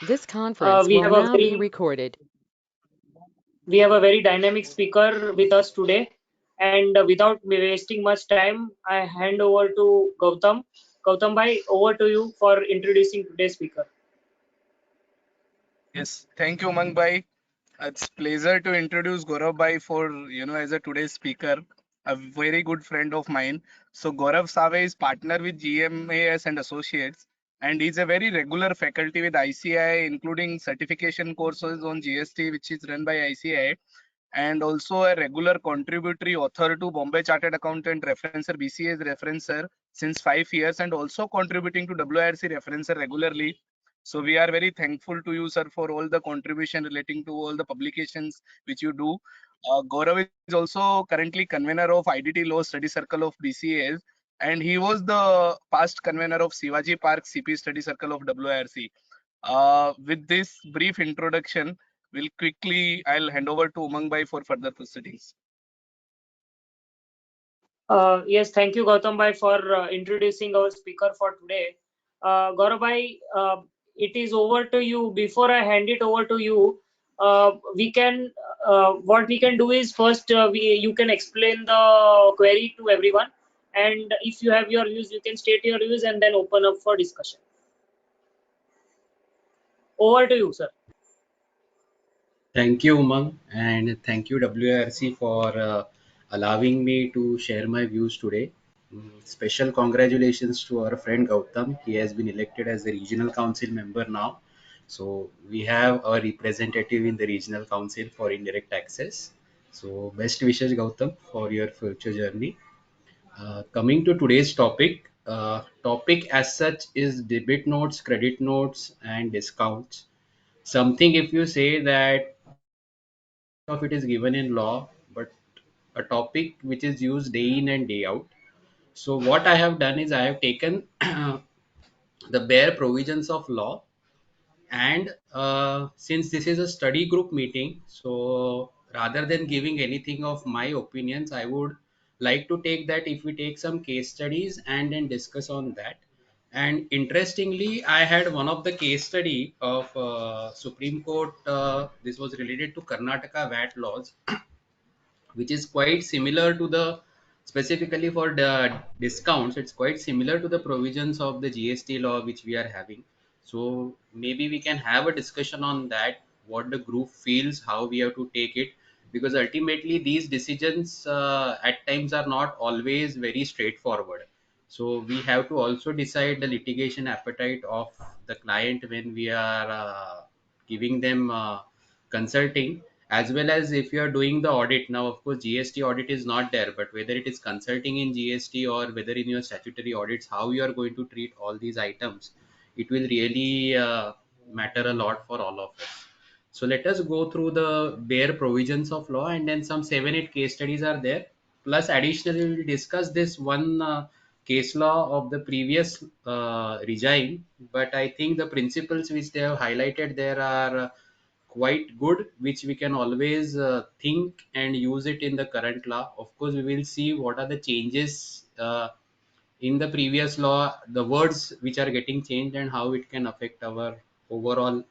This conference We will have a now be very recorded. dynamic speaker with us today, and without wasting much time, I hand over to Gautam. Gautam bhai, over to you for introducing today's speaker. Yes, thank you, Mang Bhai. It's pleasure to introduce Gaurav Bhai for as a today's speaker, a very good friend of mine. So Gaurav Save is partner with GMAS and Associates, and he's a very regular faculty with ICI, including certification courses on GST, which is run by ICI, and also a regular contributory author to Bombay Chartered Accountant Referencer BCA's Referencer since 5 years, and also contributing to WIRC Referencer regularly. So we are very thankful to you, sir, for all the contribution relating to all the publications which you do. Gaurav is also currently convener of IDT Law Study Circle of BCAs, and he was the past convener of Sivaji Park CP Study Circle of WIRC. With this brief introduction, I'll hand over to Umang Bhai for further proceedings. Yes, thank you, Gautam bhai, for introducing our speaker for today. Gaurav bhai, it is over to you. Before I hand it over to you, we can what we can do is first you can explain the query to everyone, and if you have your views, you can state your views and then open up for discussion. Over to you, sir. Thank you, Umang, and thank you, WRC, for allowing me to share my views today. Special congratulations to our friend Gautam. He has been elected as the regional council member now. So we have a representative in the regional council for indirect access. So best wishes, Gautam, for your future journey. Coming to today's topic as such is debit notes, credit notes, and discounts. Something if you say that of it is given in law, but a topic which is used day in and day out. So what I have done is I have taken the bare provisions of law, and since this is a study group meeting, so rather than giving anything of my opinions, I would like to take that if we take some case studies and then discuss on that. And interestingly, I had one of the case study of Supreme Court. This was related to Karnataka VAT laws, which is quite similar to the specifically for the discounts. It's quite similar to the provisions of the GST law which we are having. So maybe we can have a discussion on that, what the group feels, how we have to take it, because ultimately these decisions at times are not always very straightforward. So we have to also decide the litigation appetite of the client when we are giving them consulting, as well as if you are doing the audit. Now of course GST audit is not there, but whether it is consulting in GST or whether in your statutory audits, how you are going to treat all these items, it will really matter a lot for all of us. So let us go through the bare provisions of law, and then some 7 8 case studies are there. Plus additionally we will discuss this one case law of the previous regime, but I think the principles which they have highlighted there are quite good, which we can always think and use it in the current law. Of course we will see what are the changes in the previous law, the words which are getting changed, and how it can affect our overall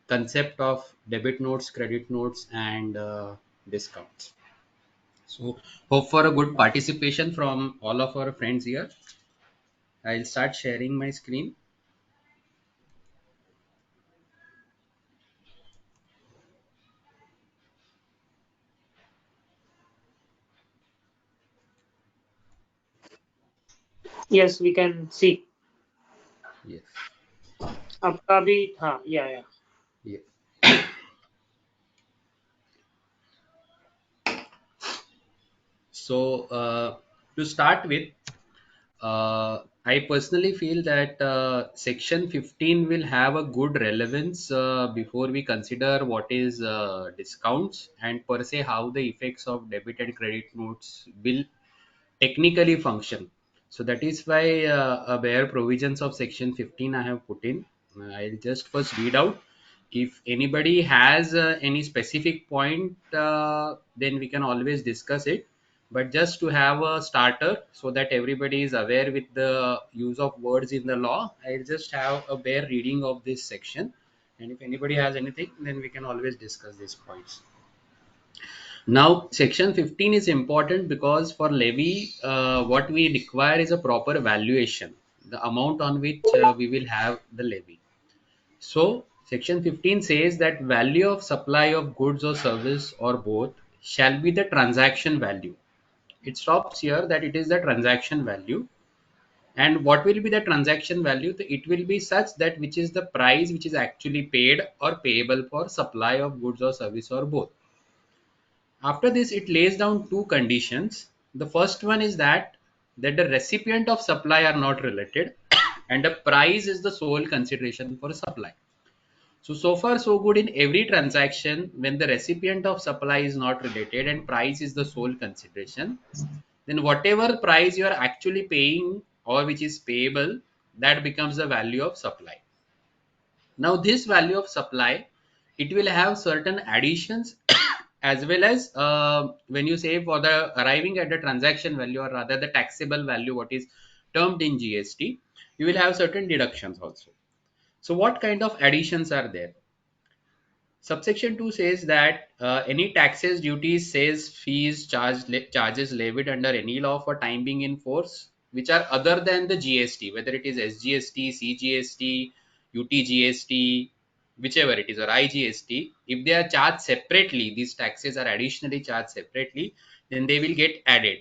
concept of debit notes, credit notes, and discounts. So hope for a good participation from all of our friends here. I'll start sharing my screen. Yes, we can see. Yes. आपका भी हाँ yeah. Yeah. So to start with, I personally feel that section 15 will have a good relevance before we consider what is discounts and per se how the effects of debit and credit notes will technically function. So that is why a bare provisions of section 15 I have put in. I'll just first read out. If anybody has any specific point, then we can always discuss it. But just to have a starter so that everybody is aware with the use of words in the law, I'll just have a bare reading of this section. And if anybody has anything, then we can always discuss these points. Now, section 15 is important because for levy, what we require is a proper valuation, the amount on which we will have the levy. So, section 15 says that value of supply of goods or service or both shall be the transaction value. It stops here that it is the transaction value. And what will be the transaction value? It will be such that which is the price which is actually paid or payable for supply of goods or service or both. After this, it lays down two conditions. The first one is that the recipient of supply are not related and the price is the sole consideration for supply. So far so good in every transaction when the recipient of supply is not related and price is the sole consideration, then whatever price you are actually paying or which is payable, that becomes the value of supply. Now this value of supply, it will have certain additions as well as when you say for the arriving at the transaction value or rather the taxable value what is termed in GST, you will have certain deductions also. So what kind of additions are there? Subsection 2 says that any taxes, duties, sales, fees, charges levied under any law for time being in force, which are other than the GST, whether it is SGST, CGST, UTGST, whichever it is, or IGST, if they are charged separately, these taxes are additionally charged separately, then they will get added.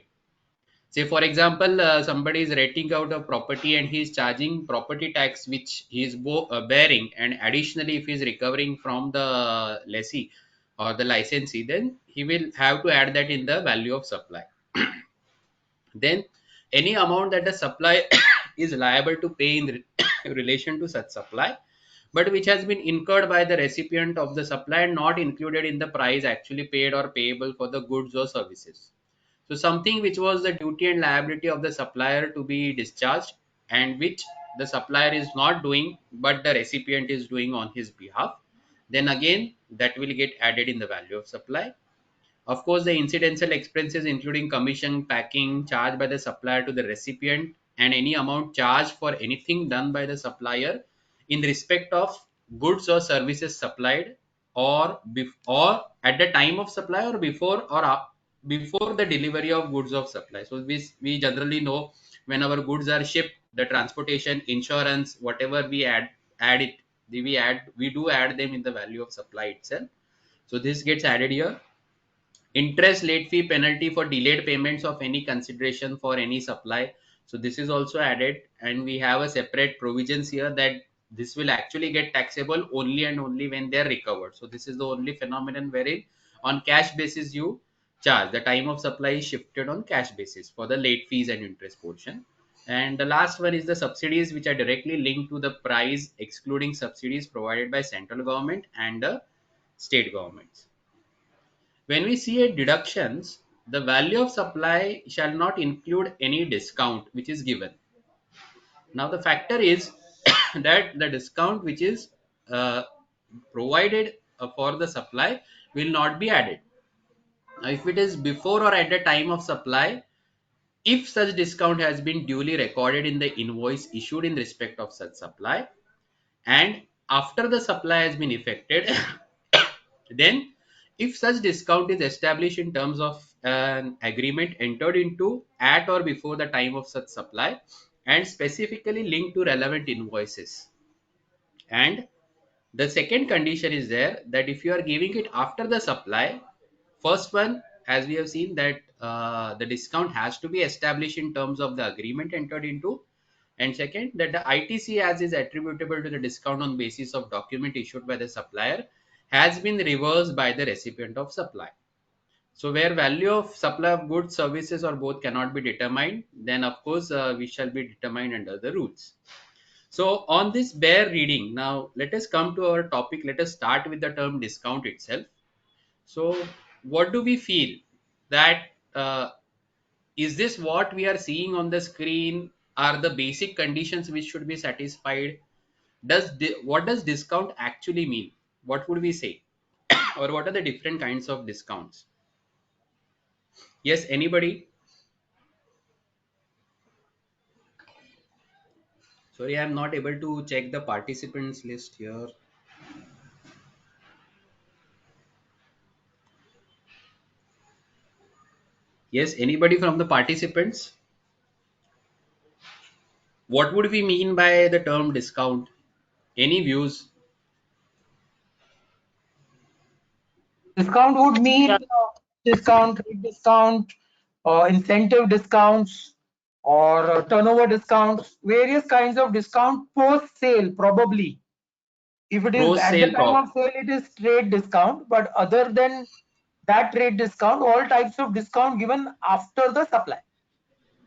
Say for example, somebody is renting out a property and he is charging property tax which he is bearing, and additionally if he is recovering from the lessee or the licensee, then he will have to add that in the value of supply. Then any amount that the supply is liable to pay in relation to such supply, but which has been incurred by the recipient of the supply and not included in the price actually paid or payable for the goods or services. So something which was the duty and liability of the supplier to be discharged and which the supplier is not doing but the recipient is doing on his behalf, then again that will get added in the value of supply. Of course, the incidental expenses including commission, packing, charged by the supplier to the recipient, and any amount charged for anything done by the supplier in respect of goods or services supplied, or at the time of supply or before the delivery of goods of supply. So we generally know when our goods are shipped, the transportation, insurance, whatever add it, we do add them in the value of supply itself. So this gets added here. Interest, late fee, penalty for delayed payments of any consideration for any supply, so this is also added, and we have a separate provisions here that this will actually get taxable only and only when they are recovered. So this is the only phenomenon wherein on cash basis you charge, the time of supply is shifted on cash basis for the late fees and interest portion. And the last one is the subsidies which are directly linked to the price, excluding subsidies provided by central government and the state governments. When we see a deductions, the value of supply shall not include any discount which is given. Now the factor is that the discount which is uh, provided for the supply will not be added. Now if it is before or at the time of supply, if such discount has been duly recorded in the invoice issued in respect of such supply, and after the supply has been effected, then if such discount is established in terms of an agreement entered into at or before the time of such supply and specifically linked to relevant invoices, and the second condition is there that if you are giving it after the supply, first one, as we have seen that the discount has to be established in terms of the agreement entered into, and second that the ITC as is attributable to the discount on basis of document issued by the supplier has been reversed by the recipient of supply. So where value of supply of goods, services or both cannot be determined, then of course we shall be determined under the rules. So on this bare reading, now let us come to our topic. Let us start with the term discount itself. So what do we feel that is this what we are seeing on the screen are the basic conditions which should be satisfied? What does discount actually mean? What would we say? Or what are the different kinds of discounts? Yes, anybody? Sorry, I'm not able to check the participants list here. Yes, anybody from the participants? What would we mean by the term discount? Any views? Discount would mean Yeah, discount, rate discount, incentive discounts, or turnover discounts, various kinds of discount post sale, probably. If it is Post at the sale time prop. of sale, it is trade discount, but other than that trade discount, all types of discount given after the supply.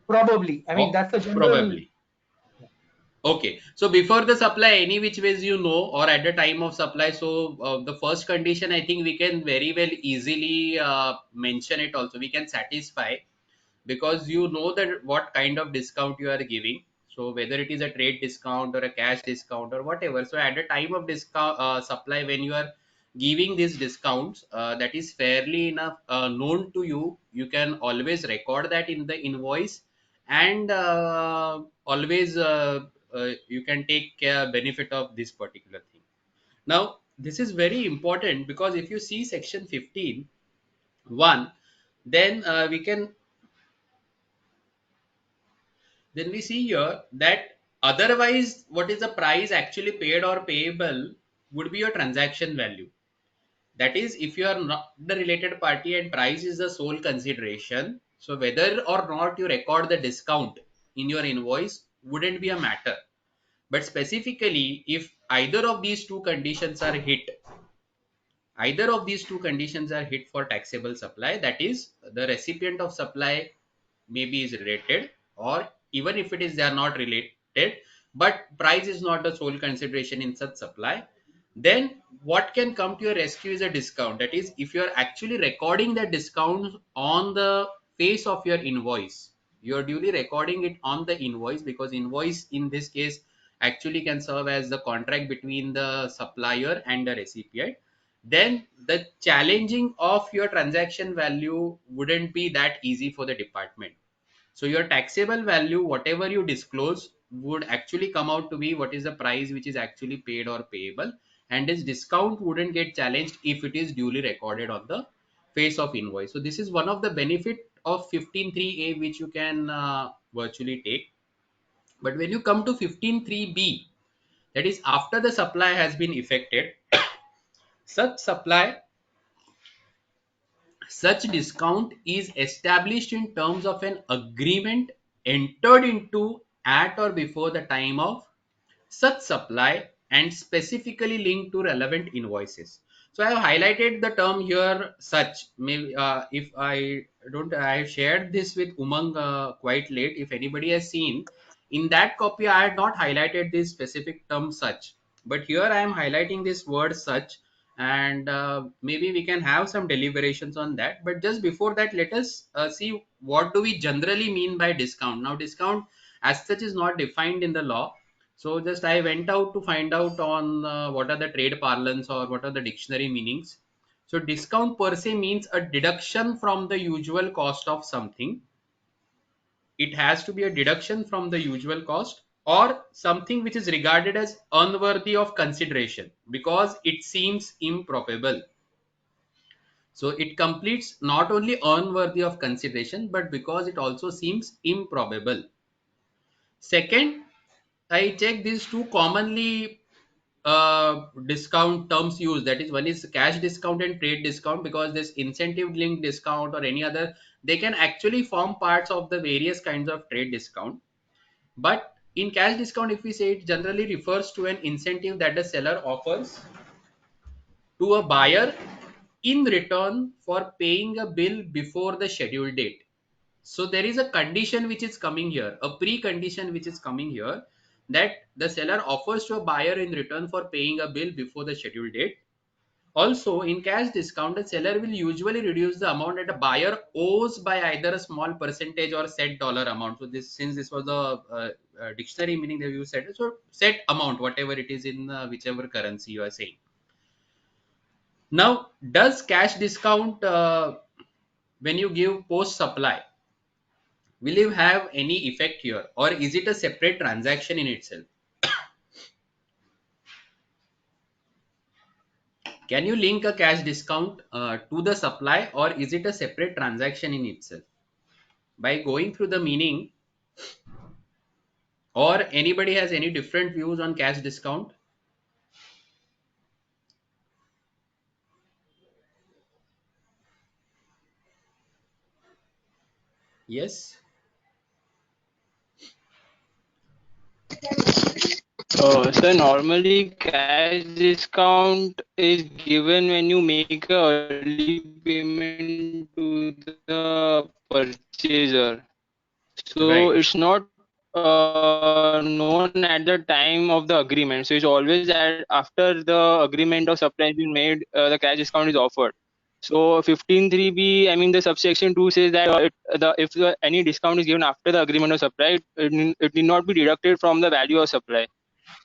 Probably. I mean, Oh, that's a general. probably. Okay, so before the supply, any which ways you know, or at the time of supply. So the first condition, I think we can very well easily mention it also. We can satisfy because you know that what kind of discount you are giving. So whether it is a trade discount or a cash discount or whatever. So at the time of discount supply, when you are giving these discounts, that is fairly enough known to you. You can always record that in the invoice, and always you can take care benefit of this particular thing. Now this is very important because if you see section 15 1, then we see here that otherwise what is the price actually paid or payable would be your transaction value. That is, if you are not the related party and price is the sole consideration, so whether or not you record the discount in your invoice wouldn't be a matter. But specifically, if either of these two conditions are hit for taxable supply, that is, the recipient of supply maybe is related, or even if it is they are not related, but price is not the sole consideration in such supply, then what can come to your rescue is a discount. That is, if you are actually recording the discount on the face of your invoice, you are duly recording it on the invoice, because invoice in this case actually can serve as the contract between the supplier and the recipient, then the challenging of your transaction value wouldn't be that easy for the department. So your taxable value, whatever you disclose, would actually come out to be what is the price which is actually paid or payable, and this discount wouldn't get challenged if it is duly recorded on the face of invoice. So this is one of the benefit of 15.3a which you can virtually take. But when you come to 15.3b, that is after the supply has been effected, such supply such discount is established in terms of an agreement entered into at or before the time of such supply and specifically linked to relevant invoices. So I have highlighted the term here such. Maybe if I don't, I have shared this with Umang quite late. If anybody has seen in that copy, I had not highlighted this specific term such, but here I am highlighting this word such, and maybe we can have some deliberations on that. But just before that, let us see what do we generally mean by discount. Now, discount as such is not defined in the law, so just I went out to find out on what are the trade parlance or what are the dictionary meanings. So discount per se means a deduction from the usual cost of something. It has to be a deduction from the usual cost, or something which is regarded as unworthy of consideration because it seems improbable. So it completes not only unworthy of consideration, but because it also seems improbable. Second, I check these two commonly discount terms used. That is, one is cash discount and trade discount, because this incentive linked discount or any other, they can actually form parts of the various kinds of trade discount. But in cash discount, if we say, it generally refers to an incentive that the seller offers to a buyer in return for paying a bill before the scheduled date. So there is a condition which is coming here, a precondition which is coming here, that the seller offers to a buyer in return for paying a bill before the scheduled date. Also, in cash discount, the seller will usually reduce the amount that a buyer owes by either a small percentage or set dollar amount. So this, since this was a dictionary meaning that you said, so set amount, whatever it is in whichever currency you are saying. Now, does cash discount when you give post supply, will you have any effect here, or is it a separate transaction in itself? Can you link a cash discount to the supply, or is it a separate transaction in itself? By going through the meaning, or anybody has any different views on cash discount? Yes. So normally cash discount is given when you make a early payment to the purchaser. So it's Right. not known at the time of the agreement. So it's always after the agreement of supply has been made, the cash discount is offered. So 15(3)(b), I mean the subsection 2 says that any discount is given after the agreement of supply, it need not be deducted from the value of supply.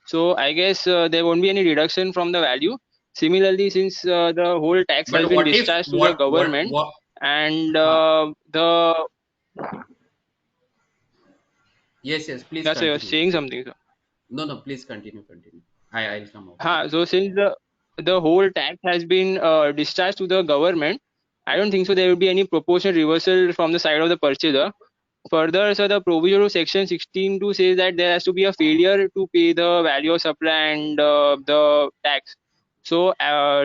So I guess there won't be any reduction from the value. Similarly, since the whole tax has But been what if discharged to the government, what? and Huh. the Yes, yes. Please yeah, so you're continue. saying something, sir. No, no. Please continue. Continue. I'll come up. So since the whole tax has been discharged to the government, I don't think so there will be any proportional reversal from the side of the purchaser. Further, so the provision of section 16(2) says that there has to be a failure to pay the value of supply and the tax. So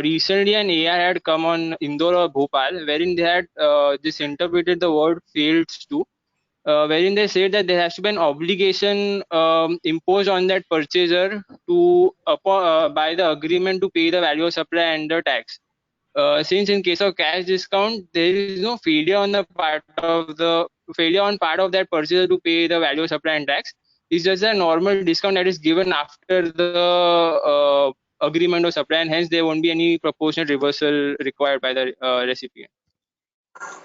recently an AI had come on Indore or Bhopal, wherein they had just interpreted the word fails to, wherein they said that there has to be an obligation imposed on that purchaser to by the agreement to pay the value of supply and the tax. Since in case of cash discount, there is no failure on part of that purchaser to pay the value of supply and tax. It's just a normal discount that is given after the agreement of supply, and hence there won't be any proportionate reversal required by the recipient.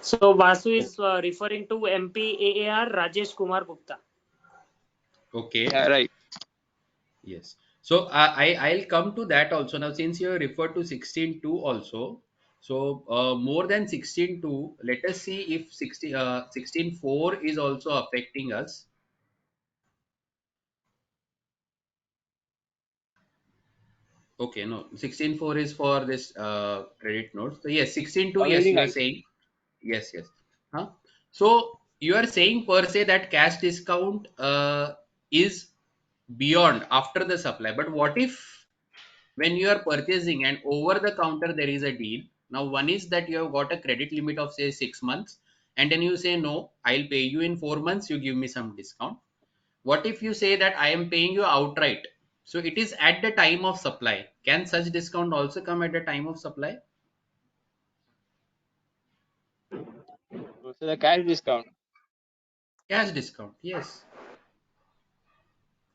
So Vasu is referring to MPAAR Rajesh Kumar Gupta. Okay. Yeah, right. Yes. So I'll come to that also. Now, since you referred to 16.2 also, so more than 16.2, let us see if 16.4 is also affecting us. Okay, no, 16.4 is for this credit note. So yes, 16.2, I'm yes, reading you are right. saying. Yes, yes. Huh? So you are saying per se that cash discount is beyond after the supply. But what if when you are purchasing and over the counter there is a deal? Now one is that you have got a credit limit of say 6 months, and then you say no, I'll pay you in 4 months, you give me some discount. What if you say that I am paying you outright? So it is at the time of supply. Can such discount also come at the time of supply? So the cash discount. Cash discount, yes.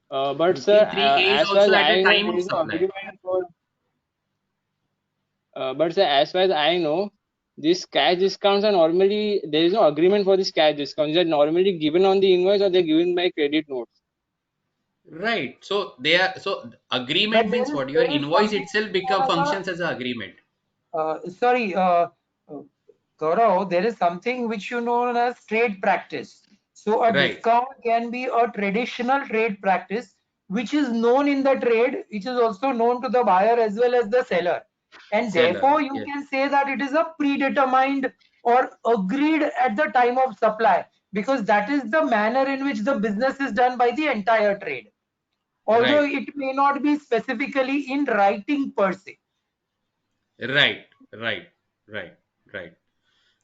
But sir, 15(3)(a) is as far as also at the I know, time there of is no supply. agreement for. But sir, as far as I know, these cash discounts are normally there is no agreement for these cash discounts. They're normally given on the invoice or they're given by credit notes. Right. So they are, so But agreement means there is what? Your there is invoice something itself become called functions as an agreement. sorry, uh, Gaurav, there is something which you know as trade practice. So a Right. discount can be a traditional trade practice, which is known in the trade, which is also known to the buyer as well as the seller. And Seller. therefore, you Yes. can say that it is a predetermined or agreed at the time of supply, because that is the manner in which the business is done by the entire trade. Although Right. it may not be specifically in writing per se. Right. Right. Right. Right.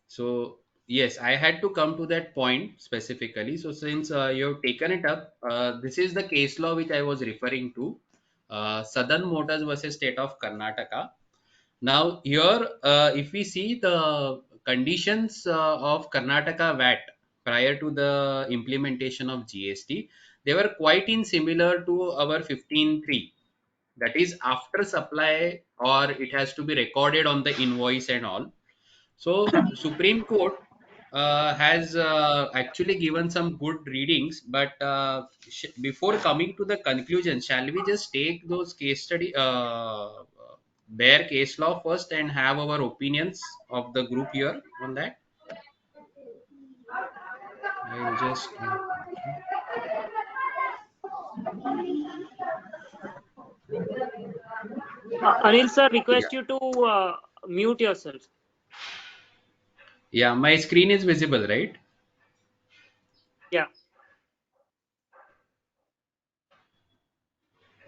So yes, I had to come to that point specifically. So since you have taken it up, this is the case law which I was referring to, Southern Motors versus State of Karnataka. Now here, if we see the conditions of Karnataka VAT prior to the implementation of GST, they were quite in similar to our 15(3). That is after supply, or it has to be recorded on the invoice and all. So Supreme Court has actually given some good readings, but before coming to the conclusion, shall we just take those case study, their case law first, and have our opinions of the group here on that? I'll just. Okay. Anil sir, Yeah, request you to mute yourself. yeah, my screen is visible, right? Yeah.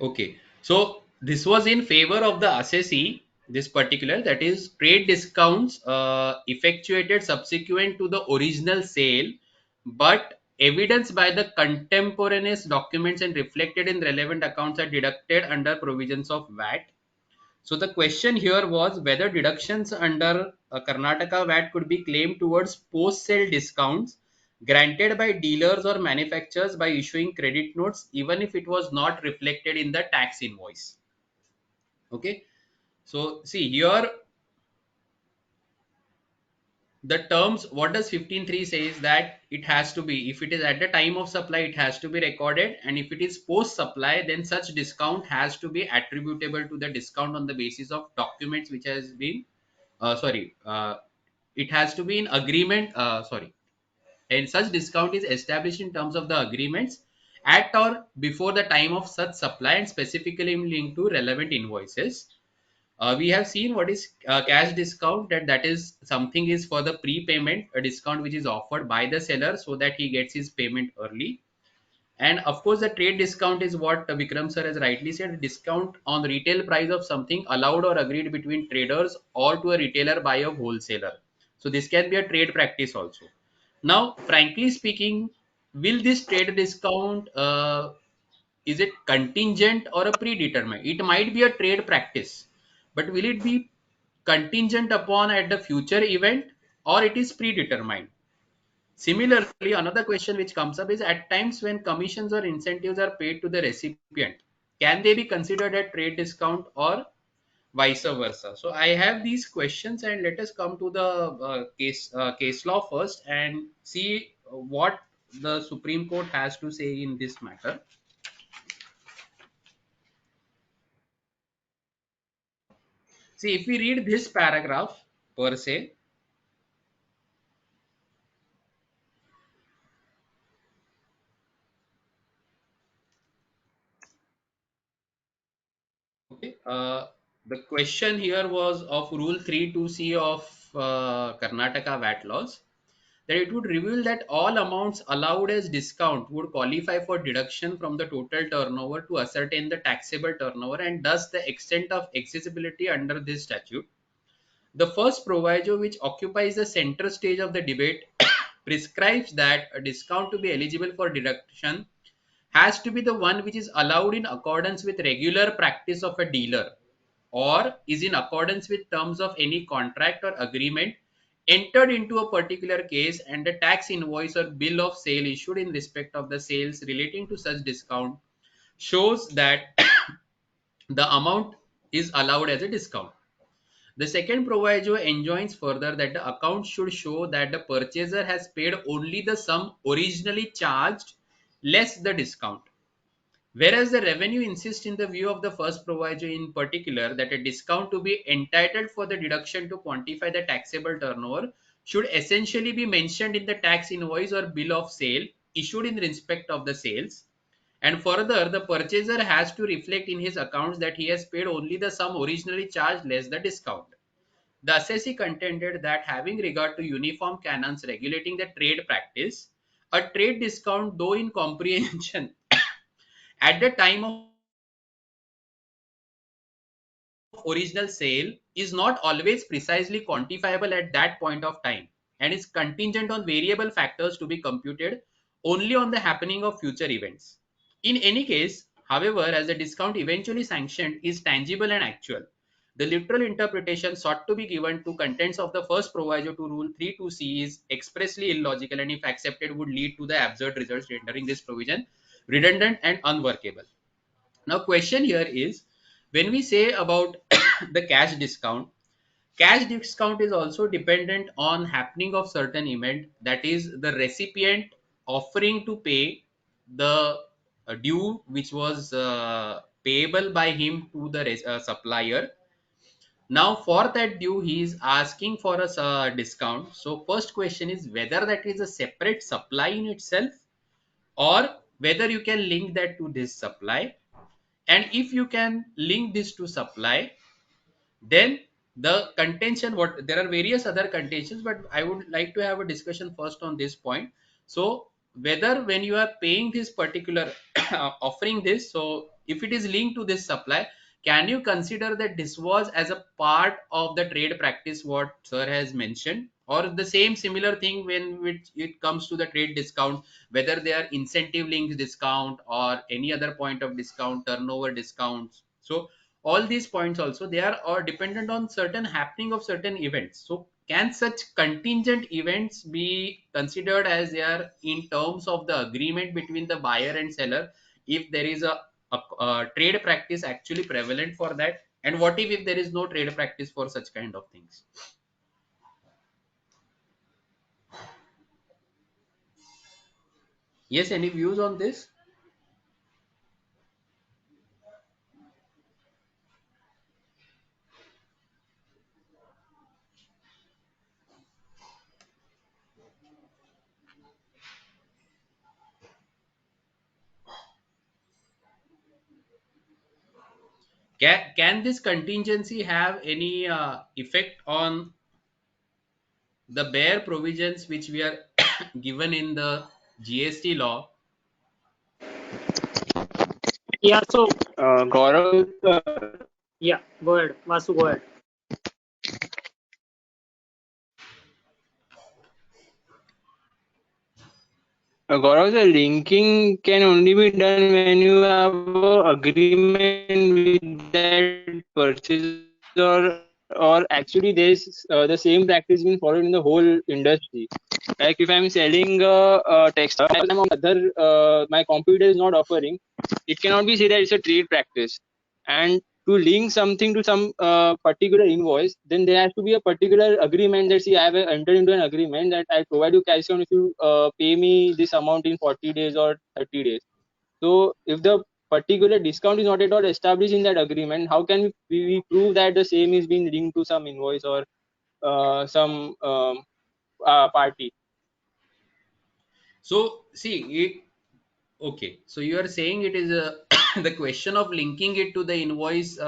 Okay, so this was in favor of the assessee, this particular, that is trade discounts effectuated subsequent to the original sale, but evidenced by the contemporaneous documents and reflected in relevant accounts are deducted under provisions of VAT. So the question here was whether deductions under Karnataka VAT could be claimed towards post-sale discounts granted by dealers or manufacturers by issuing credit notes, even if it was not reflected in the tax invoice. Okay. So see here, the terms, what does 15.3 says, that it has to be, if it is at the time of supply, it has to be recorded, and if it is post supply, then such discount has to be attributable to the discount on the basis of documents which has been sorry, it has to be in agreement, sorry, and such discount is established in terms of the agreements at or before the time of such supply and specifically linked to relevant invoices. We have seen what is cash discount, that is something is for the prepayment, a discount which is offered by the seller so that he gets his payment early. And of course, the trade discount is what Vikram sir has rightly said, discount on retail price of something allowed or agreed between traders or to a retailer by a wholesaler. So this can be a trade practice also. Now, frankly speaking, will this trade discount, is it contingent or a predetermined? It might be a trade practice, but will it be contingent upon at the future event, or it is predetermined? Similarly, another question which comes up is, at times when commissions or incentives are paid to the recipient, can they be considered a trade discount or vice versa? So I have these questions, and let us come to the case law first and see what the Supreme Court has to say in this matter. See, if we read this paragraph per se, okay, the question here was of Rule 32C of Karnataka VAT laws, that it would reveal that all amounts allowed as discount would qualify for deduction from the total turnover to ascertain the taxable turnover and thus the extent of accessibility under this statute. The first proviso, which occupies the center stage of the debate, prescribes that a discount to be eligible for deduction has to be the one which is allowed in accordance with regular practice of a dealer or is in accordance with terms of any contract or agreement entered into a particular case, and the tax invoice or bill of sale issued in respect of the sales relating to such discount shows that the amount is allowed as a discount. The second proviso enjoins further that the account should show that the purchaser has paid only the sum originally charged less the discount. Whereas the revenue insists, in the view of the first proviso in particular, that a discount to be entitled for the deduction to quantify the taxable turnover should essentially be mentioned in the tax invoice or bill of sale issued in respect of the sales. And further, the purchaser has to reflect in his accounts that he has paid only the sum originally charged less the discount. The assessee contended that, having regard to uniform canons regulating the trade practice, a trade discount, though in comprehension at the time of original sale, is not always precisely quantifiable at that point of time and is contingent on variable factors to be computed only on the happening of future events. In any case, however, as the discount eventually sanctioned is tangible and actual, the literal interpretation sought to be given to contents of the first proviso to Rule 32C is expressly illogical and, if accepted, would lead to the absurd results, rendering this provision redundant and unworkable. Now, question here is, when we say about the cash discount is also dependent on happening of certain event, that is the recipient offering to pay the due which was payable by him to the supplier. Now, for that due, he is asking for a discount. So, first question is whether that is a separate supply in itself, or whether you can link that to this supply. And if you can link this to supply, Then the contention, what there are various other contentions, but I would like to have a discussion first on this point. So whether when you are paying this particular offering this, so if it is linked to this supply, can you consider that this was as a part of the trade practice what sir has mentioned, or the same similar thing when it comes to the trade discount, whether they are incentive linked discount or any other point of discount, turnover discounts. So all these points also, they are dependent on certain happening of certain events. So can such contingent events be considered as they are in terms of the agreement between the buyer and seller, if there is a trade practice actually prevalent for that? And what if there is no trade practice for such kind of things? Yes, any views on this? Can this contingency have any effect on the bare provisions which we are given in the GST law? Yeah, so Gaurav, yeah, go ahead, Vasu, go ahead. Gaurav, the linking can only be done when you have a agreement with that purchaser, or actually there's the same practice being followed in the whole industry. Like if I'm selling a textile, I'm on other, my competitor is not offering, it cannot be said that it's a trade practice. And to link something to some particular invoice, then there has to be a particular agreement that, see, I have entered into an agreement that I provide you cash on if you pay me this amount in 40 days or 30 days. So if the particular discount is not at all established in that agreement, how can we prove that the same is being linked to some invoice or some party? So see it, okay, so you are saying it is a the question of linking it to the invoice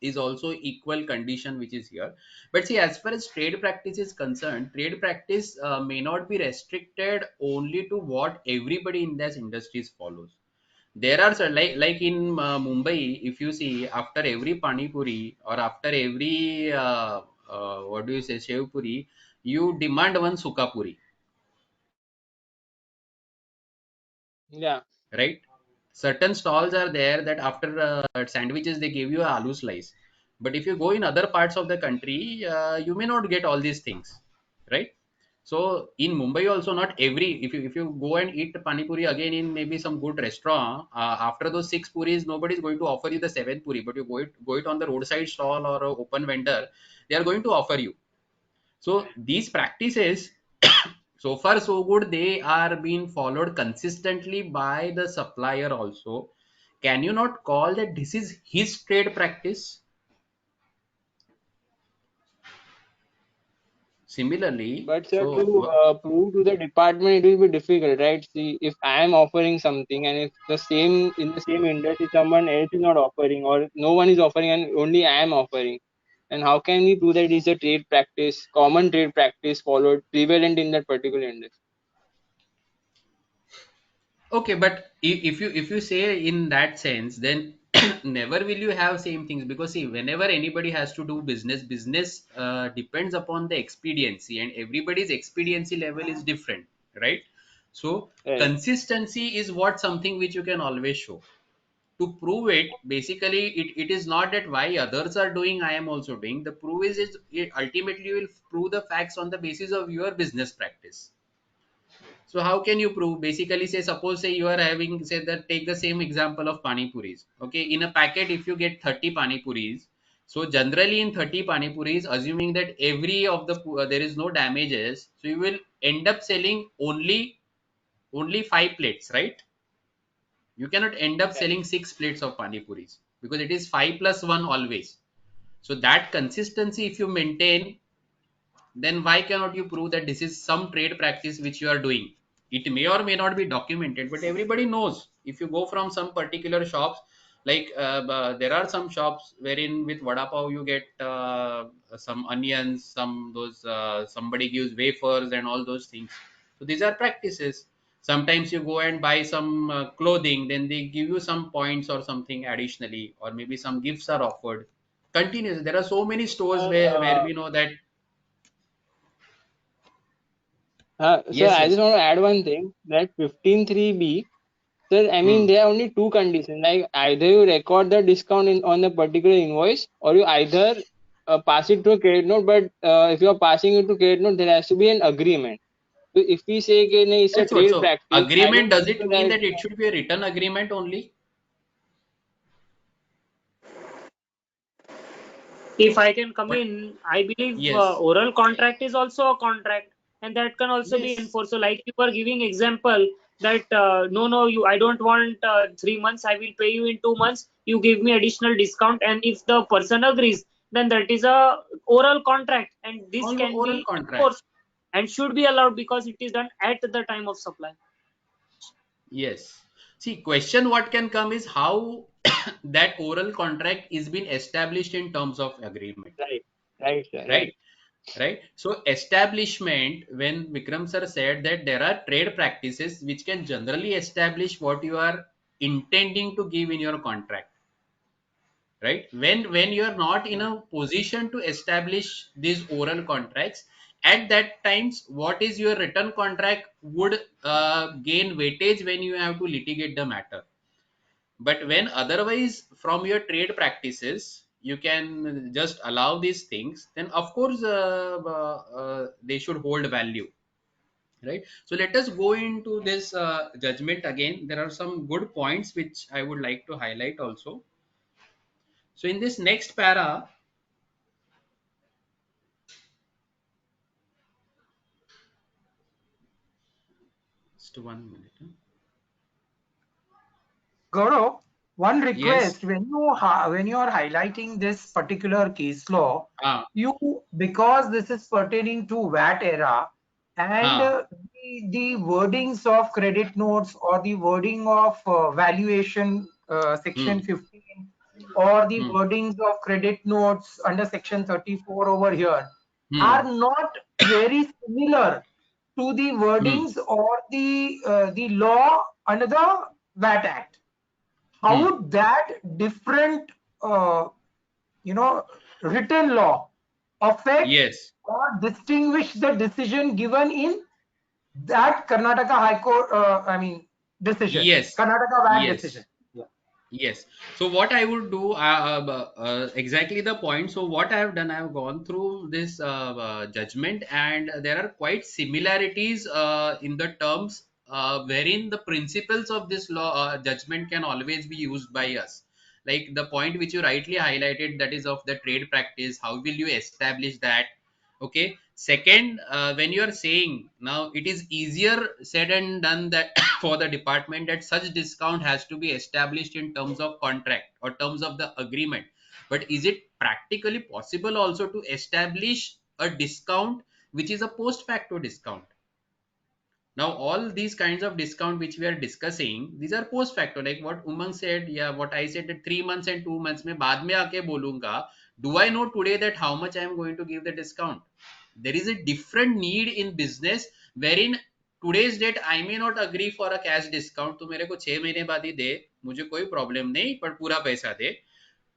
is also equal condition which is here. But see, as far as trade practice is concerned, trade practice may not be restricted only to what everybody in this industries follows. There are like in Mumbai, if you see, after every pani puri or after every what do you say, shev puri, you demand one suka puri, Yeah. right? Certain stalls are there that after sandwiches they give you a aloo slice. But if you go in other parts of the country, you may not get all these things, right? So in Mumbai also, not every, if you go and eat pani puri again in maybe some good restaurant, after those six puris nobody is going to offer you the seventh puri, but you go it on the roadside stall or a open vendor, they are going to offer you. So these practices, so far so good, they are being followed consistently by the supplier also. Can you not call that this is his trade practice? Similarly, But sir, so to prove to the department, it will be difficult, right? See, if I am offering something and if the same in the same industry, someone else is not offering or no one is offering and only I am offering, and how can we prove that it is a trade practice, common trade practice followed prevalent in that particular industry? okay, but if you say in that sense, then never will you have same things, because see, whenever anybody has to do business depends upon the expediency, and everybody's expediency level is different, right? So Right. consistency is what something which you can always show. To prove it, basically it is not that why others are doing I am also doing. The proof is it ultimately will prove the facts on the basis of your business practice. So how can you prove? Basically, say suppose say you are having, say that, take the same example of pani puris. Okay, in a packet, if you get 30 pani puris, so generally in 30 pani puris, assuming that every of the there is no damages, so you will end up selling only 5 plates, right? You cannot end up Right. selling 6 plates of pani puris, because it is 5 plus 1 always. So that consistency if you maintain, then why cannot you prove that this is some trade practice which you are doing? It may or may not be documented, but everybody knows. If you go from some particular shops, Like there are some shops wherein with vada pav you get some onions, some those somebody gives wafers and all those things. So these are practices. Sometimes you go and buy some clothing, then they give you some points or something additionally, or maybe some gifts are offered continuous. There are so many stores Sir, where we know that. So Yes, I yes. just want to add one thing that 15.3b. Sir, I mean Hmm. there are only two conditions. Like either you record the discount on a particular invoice, or you either pass it to a credit note. But if you are passing it to credit note, there has to be an agreement. So if we say कि नहीं, it's a That's what. trade So practice, I agreement, don't does think it so mean that that it should be a written agreement only? if I can come What? in, I believe Yes. oral contract is also a contract, and that can also be Yes. enforced. So, like you were giving example that no, no, I don't want 3 months. I will pay you in 2 months. You give me additional discount, and if the person agrees, then that is a oral contract, and this All can oral be contract. enforced and should be allowed because it is done at the time of supply. Yes. See, question what can come is how that oral contract is being established in terms of agreement, right, right, sir, right? right, Right. So establishment, when Vikram sir said that there are trade practices which can generally establish what you are intending to give in your contract, right? When you are not in a position to establish these oral contracts, at that times what is your written contract would gain weightage when you have to litigate the matter. But when otherwise from your trade practices you can just allow these things, then of course they should hold value, right? So let us go into this judgment again. There are some good points which I would like to highlight also. So in this next para, just 1 minute. Gaurav, one Yes. request when you are highlighting this particular case law, Ah, you because this is pertaining to VAT era and ah, the wordings of credit notes or the wording of valuation hmm, section 15 or the hmm, wordings of credit notes under section 34 over here are hmm, not very similar to the hmm, wordings or the law under the VAT Act. How hmm. would that different uh, you know written law affect Yes, or distinguish the decision given in that Karnataka High Court decision, yes, Karnataka VAT yes. decision? Yeah. Yes. So what I would do, exactly the point. So what I have done, I have gone through this judgment, and there are quite similarities in the terms wherein the principles of this law judgment can always be used by us. Like the point which you rightly highlighted, that is of the trade practice. How will you establish that? Okay. Second, when you are saying now, it is easier said and done that for the department that such discount has to be established in terms of contract or terms of the agreement. But is it practically possible also to establish a discount which is a post facto discount? Now all these kinds of discount which we are discussing, these are post facto, like what Umang said. Yeah, what I said, that 3 months and 2 months mein baad mein aake bolunga. Do I know today that how much I am going to give the discount? There is a different need in business wherein today's date I may not agree for a cash discount. तो मेरे को 6 महीने बाद ही दे, मुझे कोई problem नहीं, पर पूरा पैसा दे.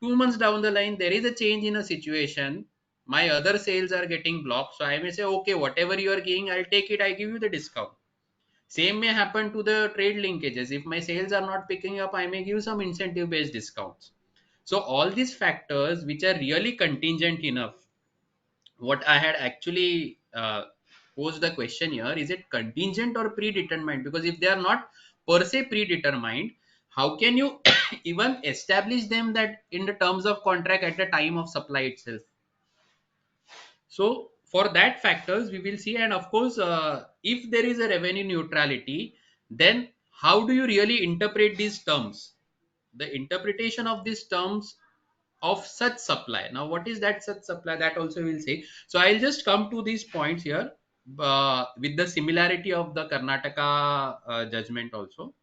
2 months down the line there is a change in a situation, my other sales are getting blocked, so I may say okay, whatever you are giving, I'll take it, I give you the discount. Same may happen to the trade linkages. If my sales are not picking up, I may give some incentive based discounts. So all these factors which are really contingent enough, what I had actually posed the question here, is it contingent or predetermined? Because if they are not per se predetermined, how can you even establish them that in the terms of contract at the time of supply itself? So for that factors we will see, and of course, if there is a revenue neutrality, then how do you really interpret these terms? The interpretation of these terms of such supply. Now, what is that such supply? That also we'll see. So I'll just come to these points here with the similarity of the Karnataka judgment also.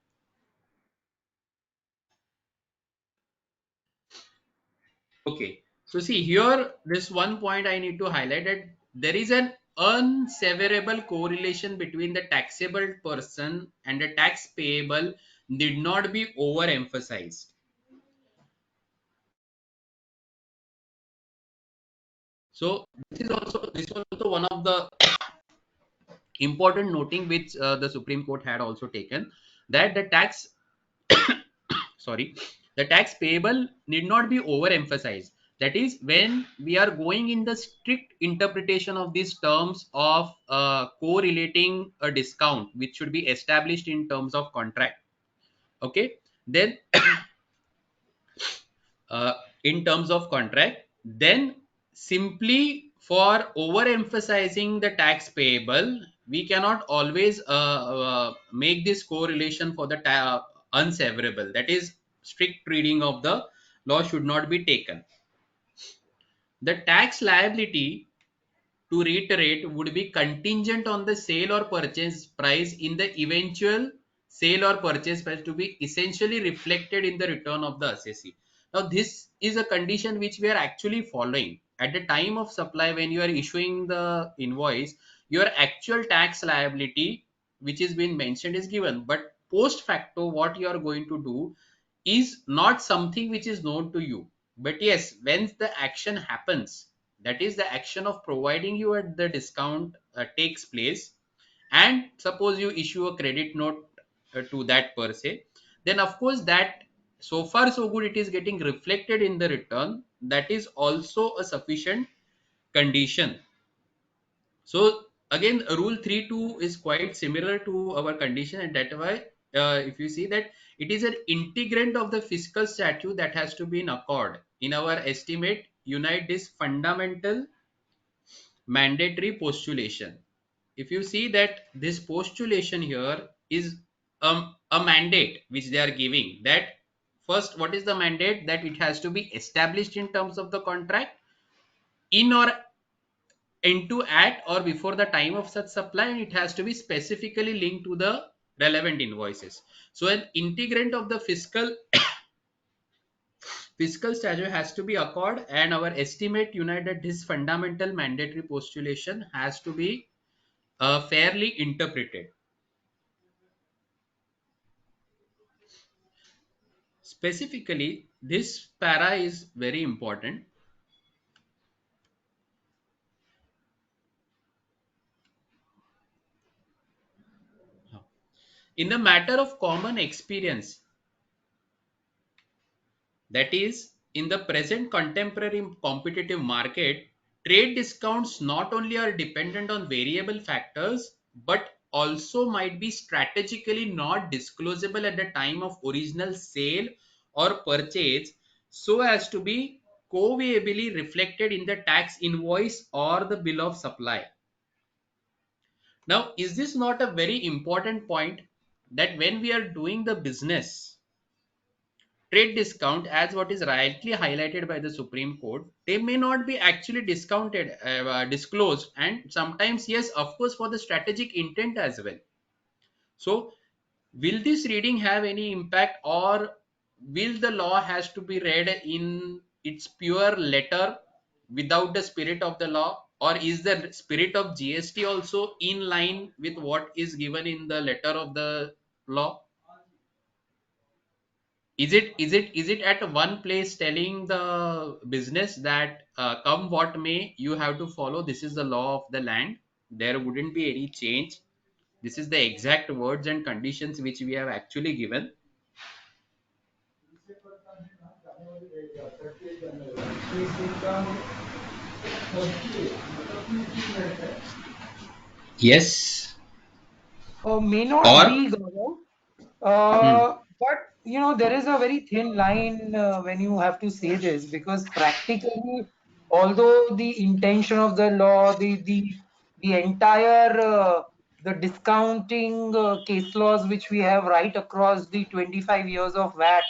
Okay. So see here, this one point I need to highlight, that there is an unseverable correlation between the taxable person and the tax payable need not be overemphasized. So this was also one of the important noting which the Supreme Court had also taken, that the tax sorry, the tax payable need not be overemphasized. That is, when we are going in the strict interpretation of these terms of correlating a discount which should be established in terms of contract, okay, then uh, in terms of contract, then simply for overemphasizing the tax payable, we cannot always make this correlation for the unseverable. That is, strict reading of the law should not be taken. The tax liability, to reiterate, would be contingent on the sale or purchase price in the eventual sale or purchase price to be essentially reflected in the return of the assessee. Now, this is a condition which we are actually following. At the time of supply, when you are issuing the invoice, your actual tax liability, which is being mentioned, is given. But post facto, what you are going to do is not something which is known to you. But yes, when the action happens, that is the action of providing you at the discount takes place, and suppose you issue a credit note to that per se, then of course that, so far so good, it is getting reflected in the return. That is also a sufficient condition. So again, rule 3.2 is quite similar to our condition, and that's why if you see that it is an integrant of the fiscal statute that has to be in accord, in our estimate, unite this fundamental mandatory postulation. If you see that this postulation here is a mandate which they are giving, that first, what is the mandate? That it has to be established in terms of the contract in or into, at, or before the time of such supply, and it has to be specifically linked to the relevant invoices. So an integrant of the fiscal statute has to be accord, and our estimate unite that this fundamental mandatory postulation has to be fairly interpreted. Specifically, this para is very important. In the matter of common experience, that is, in the present contemporary competitive market, trade discounts not only are dependent on variable factors, but also might be strategically not disclosable at the time of original sale or purchase, so as to be coviably reflected in the tax invoice or the bill of supply. Now, is this not a very important point, that when we are doing the business, trade discount, as what is rightly highlighted by the Supreme Court, they may not be actually disclosed, and sometimes, yes, of course, for the strategic intent as well. So, will this reading have any impact, or will the law has to be read in its pure letter without the spirit of the law, or is the spirit of GST also in line with what is given in the letter of the law? Is it at one place telling the business that come what may, you have to follow, this is the law of the land, there wouldn't be any change, this is the exact words and conditions which we have actually given? Yes. May not Or be, Gaurav. hmm, But there is a very thin line when you have to say this, because practically, although the intention of the law, the entire the discounting case laws which we have right across the 25 years of VAT,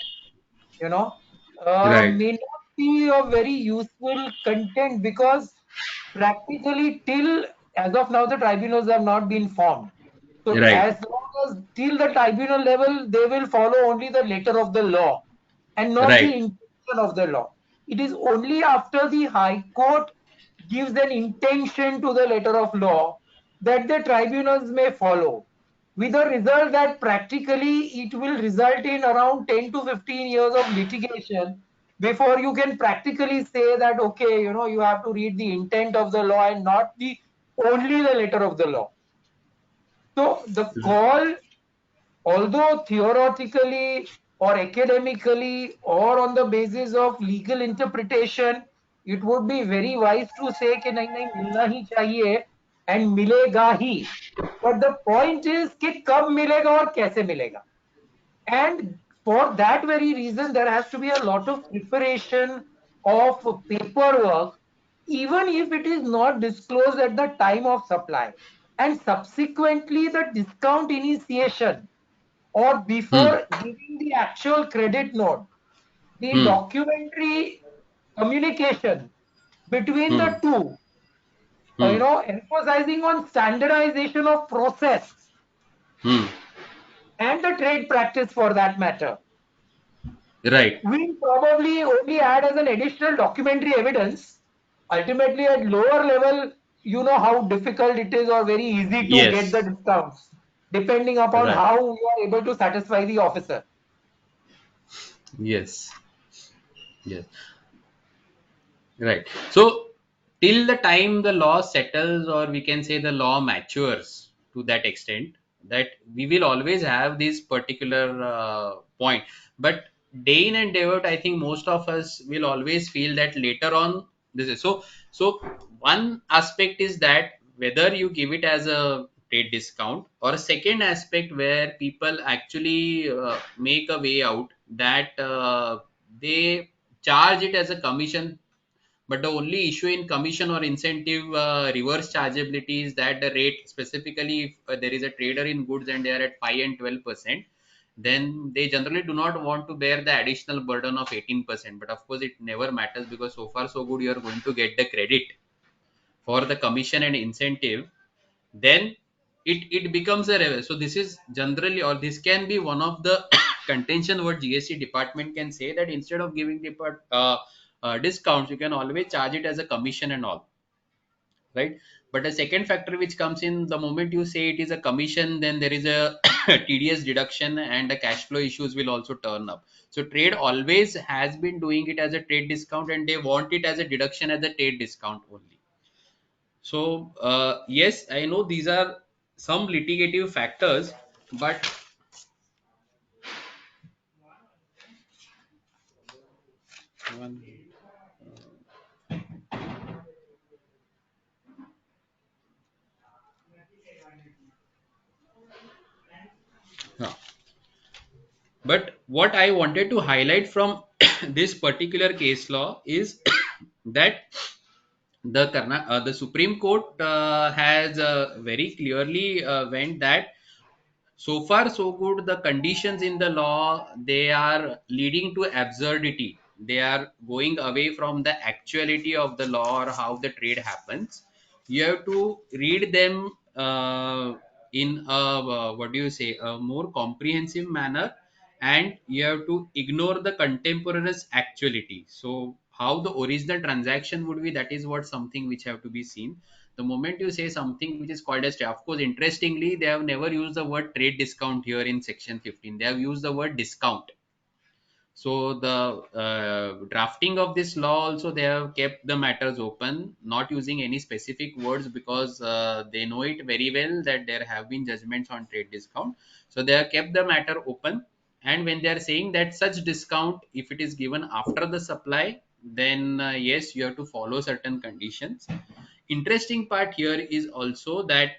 you know, right, may not be a very useful content, because practically till as of now the tribunals have not been formed. So right, as long as till the tribunal level, they will follow only the letter of the law and not the right, intention of the law. It is only after the High Court gives an intention to the letter of law that the tribunals may follow, with the result that practically it will result in around 10 to 15 years of litigation before you can practically say that, okay, you have to read the intent of the law and not the only the letter of the law. So the call, although theoretically or academically or on the basis of legal interpretation, it would be very wise to say कि नहीं नहीं मिलना ही चाहिए and मिलेगा ही. But the point is कि कब मिलेगा और कैसे मिलेगा. And for that very reason, there has to be a lot of preparation of paperwork, even if it is not disclosed at the time of supply. And subsequently, the discount initiation or Hmm. before giving the actual credit note, the Hmm. documentary communication between Hmm. the two, Hmm. emphasizing on standardization of process Hmm. and the trade practice for that matter, Right. will probably only add as an additional documentary evidence. Ultimately, at lower level, you know how difficult it is or very easy to get the Yes. discounts, depending upon Right. how you are able to satisfy the officer. Yes. Yes. Right. So, till the time the law settles, or we can say the law matures to that extent, that we will always have this particular point. But day in and day out, I think most of us will always feel that later on, this is so. So, one aspect is that whether you give it as a trade discount, or a second aspect where people actually make a way out that they charge it as a commission, but the only issue in commission or incentive reverse chargeability is that the rate, specifically if there is a trader in goods and they are at 5 and 12%, then they generally do not want to bear the additional burden of 18%. But of course it never matters, because so far so good you are going to get the credit for the commission and incentive. Then it becomes a revenue. So this is generally, or this can be one of the contention what GST department can say, that instead of giving discounts, you can always charge it as a commission and all, right? But a second factor which comes in, the moment you say it is a commission, then there is a tedious deduction and the cash flow issues will also turn up. So trade always has been doing it as a trade discount, and they want it as a deduction as a trade discount only. So yes, I know these are some litigative factors, but one, uh, but what I wanted to highlight from this particular case law is that the Supreme Court has very clearly went that so far so good, the conditions in the law, they are leading to absurdity, they are going away from the actuality of the law or how the trade happens. You have to read them in a what do you say, a more comprehensive manner, and you have to ignore the contemporaneous actuality. So how the original transaction would be, that is what something which have to be seen. The moment you say something which is called as trade, of course interestingly they have never used the word trade discount here in section 15, they have used the word discount. So the drafting of this law also, they have kept the matters open, not using any specific words, because they know it very well that there have been judgments on trade discount. So they have kept the matter open, and when they are saying that such discount, if it is given after the supply, then yes, you have to follow certain conditions. Interesting part here is also that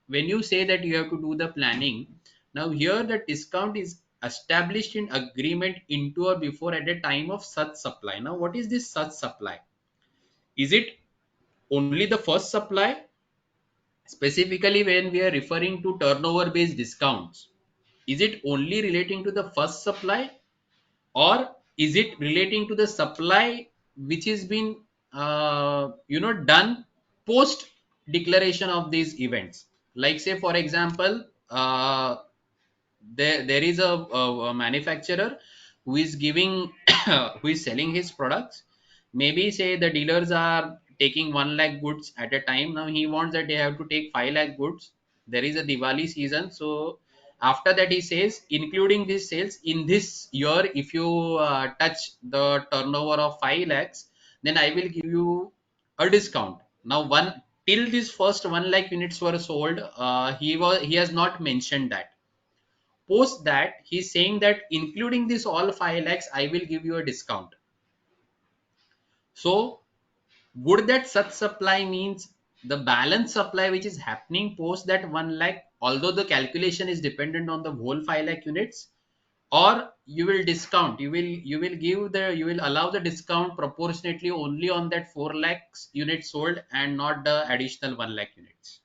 when you say that you have to do the planning, now here the discount is established in agreement into or before at the time of such supply. Now what is this such supply? Is it only the first supply? Specifically when we are referring to turnover based discounts, is it only relating to the first supply, or is it relating to the supply which has been done post declaration of these events? Like say for example, there is a manufacturer who is giving who is selling his products, maybe say the dealers are taking 1 lakh goods at a time. Now he wants that they have to take 5 lakh goods. There is a Diwali season, so after that he says, including these sales in this year, if you touch the turnover of 5 lakhs, then I will give you a discount. Now one, till this first 1 lakh units were sold, he has not mentioned that. Post that, he's saying that including this all 5 lakhs, I will give you a discount. So would that such supply means the balance supply which is happening post that 1 lakh, although the calculation is dependent on the whole 5 lakh units, or you will discount, you will allow the discount proportionately only on that 4 lakhs units sold and not the additional 1 lakh units.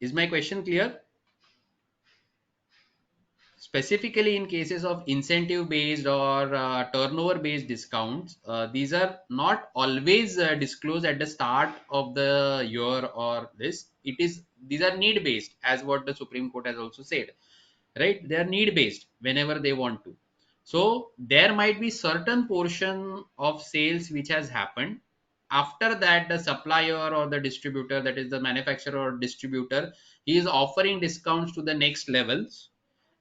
Is my question clear? Specifically in cases of incentive based or turnover based discounts, these are not always disclosed at the start of the year, or this, it is, these are need based, as what the Supreme Court has also said, right? They are need based whenever they want to. So there might be certain portion of sales which has happened. After that, the supplier or the distributor, that is the manufacturer or distributor, he is offering discounts to the next levels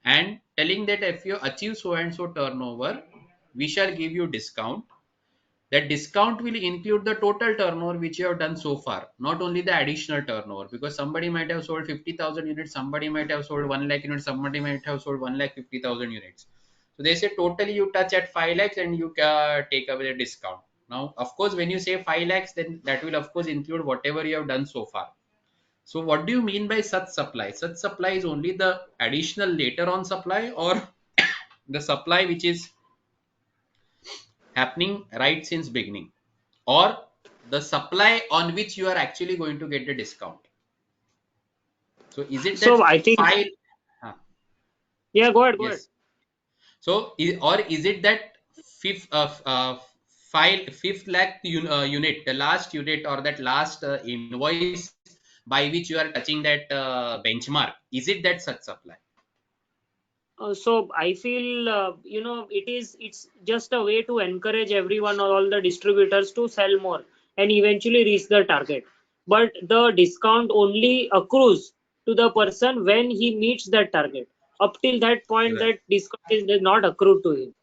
and telling that if you achieve so and so turnover, we shall give you discount. That discount will include the total turnover which you have done so far, not only the additional turnover, because somebody might have sold 50,000 units, somebody might have sold 1 lakh units, somebody might have sold 1 lakh 50,000 units. So they say totally you touch at 5 lakhs and you take away the discount. Now, of course, when you say 5 lakhs, then that will of course include whatever you have done so far. So what do you mean by such supply? Such supply is only the additional later on supply, or the supply which is happening right since beginning, or the supply on which you are actually going to get the discount. So is it that So I think, file? Huh, yeah, go ahead, go ahead. yes. So or is it that fifth lakh unit, the last unit or that last invoice by which you are touching that benchmark? Is it that such supply? So I feel, it's just a way to encourage everyone or all the distributors to sell more and eventually reach the target. But the discount only accrues to the person when he meets that target. Up till that point, Right. that discount is not accrued to him.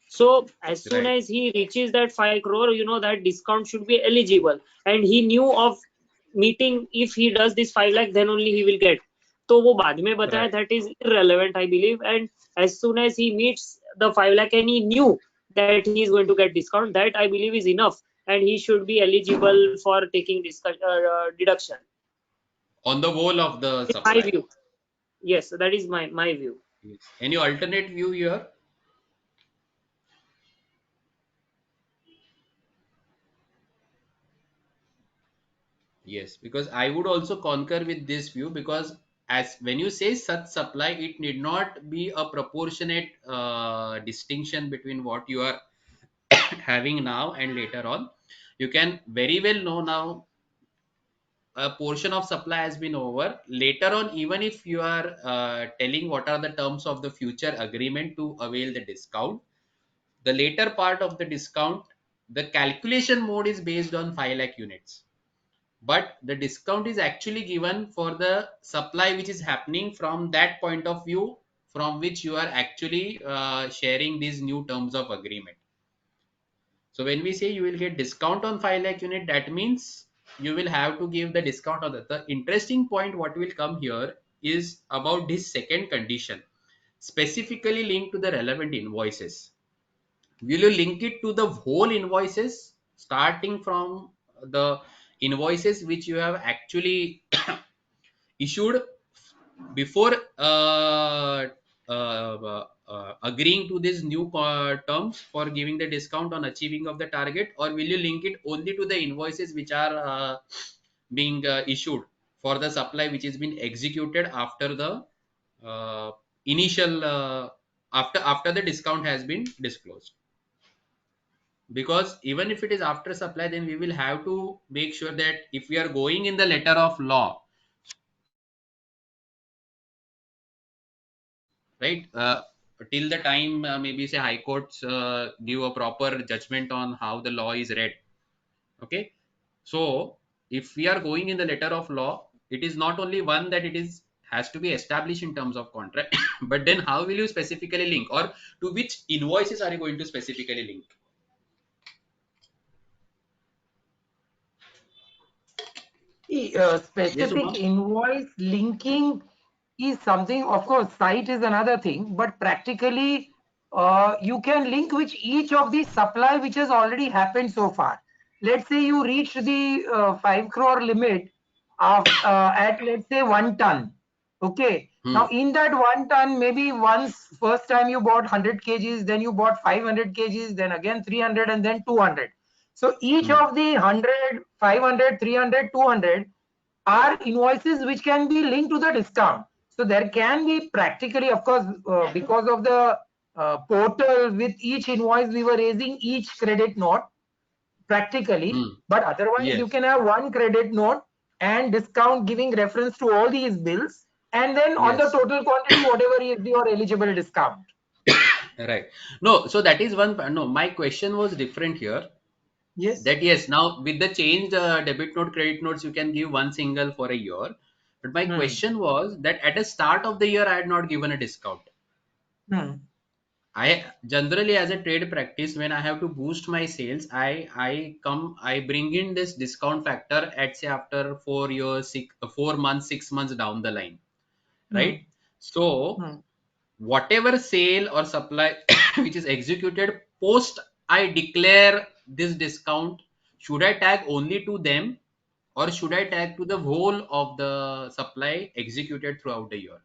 So as soon Right. as he reaches that 5 crore, that discount should be eligible. And he knew of meeting, if he does this 5 lakh, then only he will get. तो वो बाद में बताया, Right. that is irrelevant, I believe. And as soon as he meets the 5 lakh and he knew that he is going to get discount, that I believe is enough. And he should be eligible for taking deduction. On the whole of the In my supply. view. Yes, that is my view. Yes. Any alternate view here? Yes, because I would also concur with this view, because as when you say such supply, it need not be a proportionate distinction between what you are having now and later on. You can very well know now a portion of supply has been over. Later on, even if you are telling what are the terms of the future agreement to avail the discount, the later part of the discount, the calculation mode is based on 5 lakh units, but the discount is actually given for the supply which is happening from that point of view, from which you are actually sharing these new terms of agreement. So when we say you will get discount on 5 lakh unit, that means you will have to give the discount on that. The interesting point what will come here is about this second condition, specifically linked to the relevant invoices. Will you link it to the whole invoices, starting from the invoices which you have actually issued before agreeing to these new terms for giving the discount on achieving of the target, or will you link it only to the invoices which are being issued for the supply which has been executed after the initial after the discount has been disclosed? Because even if it is after supply, then we will have to make sure that if we are going in the letter of law, right, till the time maybe say high courts give a proper judgment on how the law is read. Okay, so if we are going in the letter of law, it is not only one that it is has to be established in terms of contract, but then how will you specifically link, or to which invoices are you going to specifically link? Yes, Specific Uma? invoice linking is something, of course, site is another thing, but practically you can link with each of the supply which has already happened so far. Let's say you reach the 5 crore limit of at let's say 1 ton. Okay. Hmm. Now in that 1 ton, maybe once first time you bought 100 kgs, then you bought 500 kgs, then again 300 and then 200. So each Hmm. of the 100, 500, 300, 200 are invoices which can be linked to the discount. So there can be practically, of course, because of the portal with each invoice, we were raising each credit note practically, Hmm. but otherwise you Yes. can have one credit note and discount giving reference to all these bills, and then on the Yes. total quantity, whatever is your eligible discount. Right. No, so that is one. No, my question was different here. Yes. That yes, now with the changed debit note, credit notes, you can give one single for a year. But my Hmm. question was that at the start of the year, I had not given a discount. Hmm. I generally, as a trade practice, when I have to boost my sales, I bring in this discount factor at say after 4 years, 4 months, 6 months down the line, Hmm. right? So Hmm. whatever sale or supply which is executed post I declare this discount, should I tag only to them, or should I tag to the whole of the supply executed throughout the year?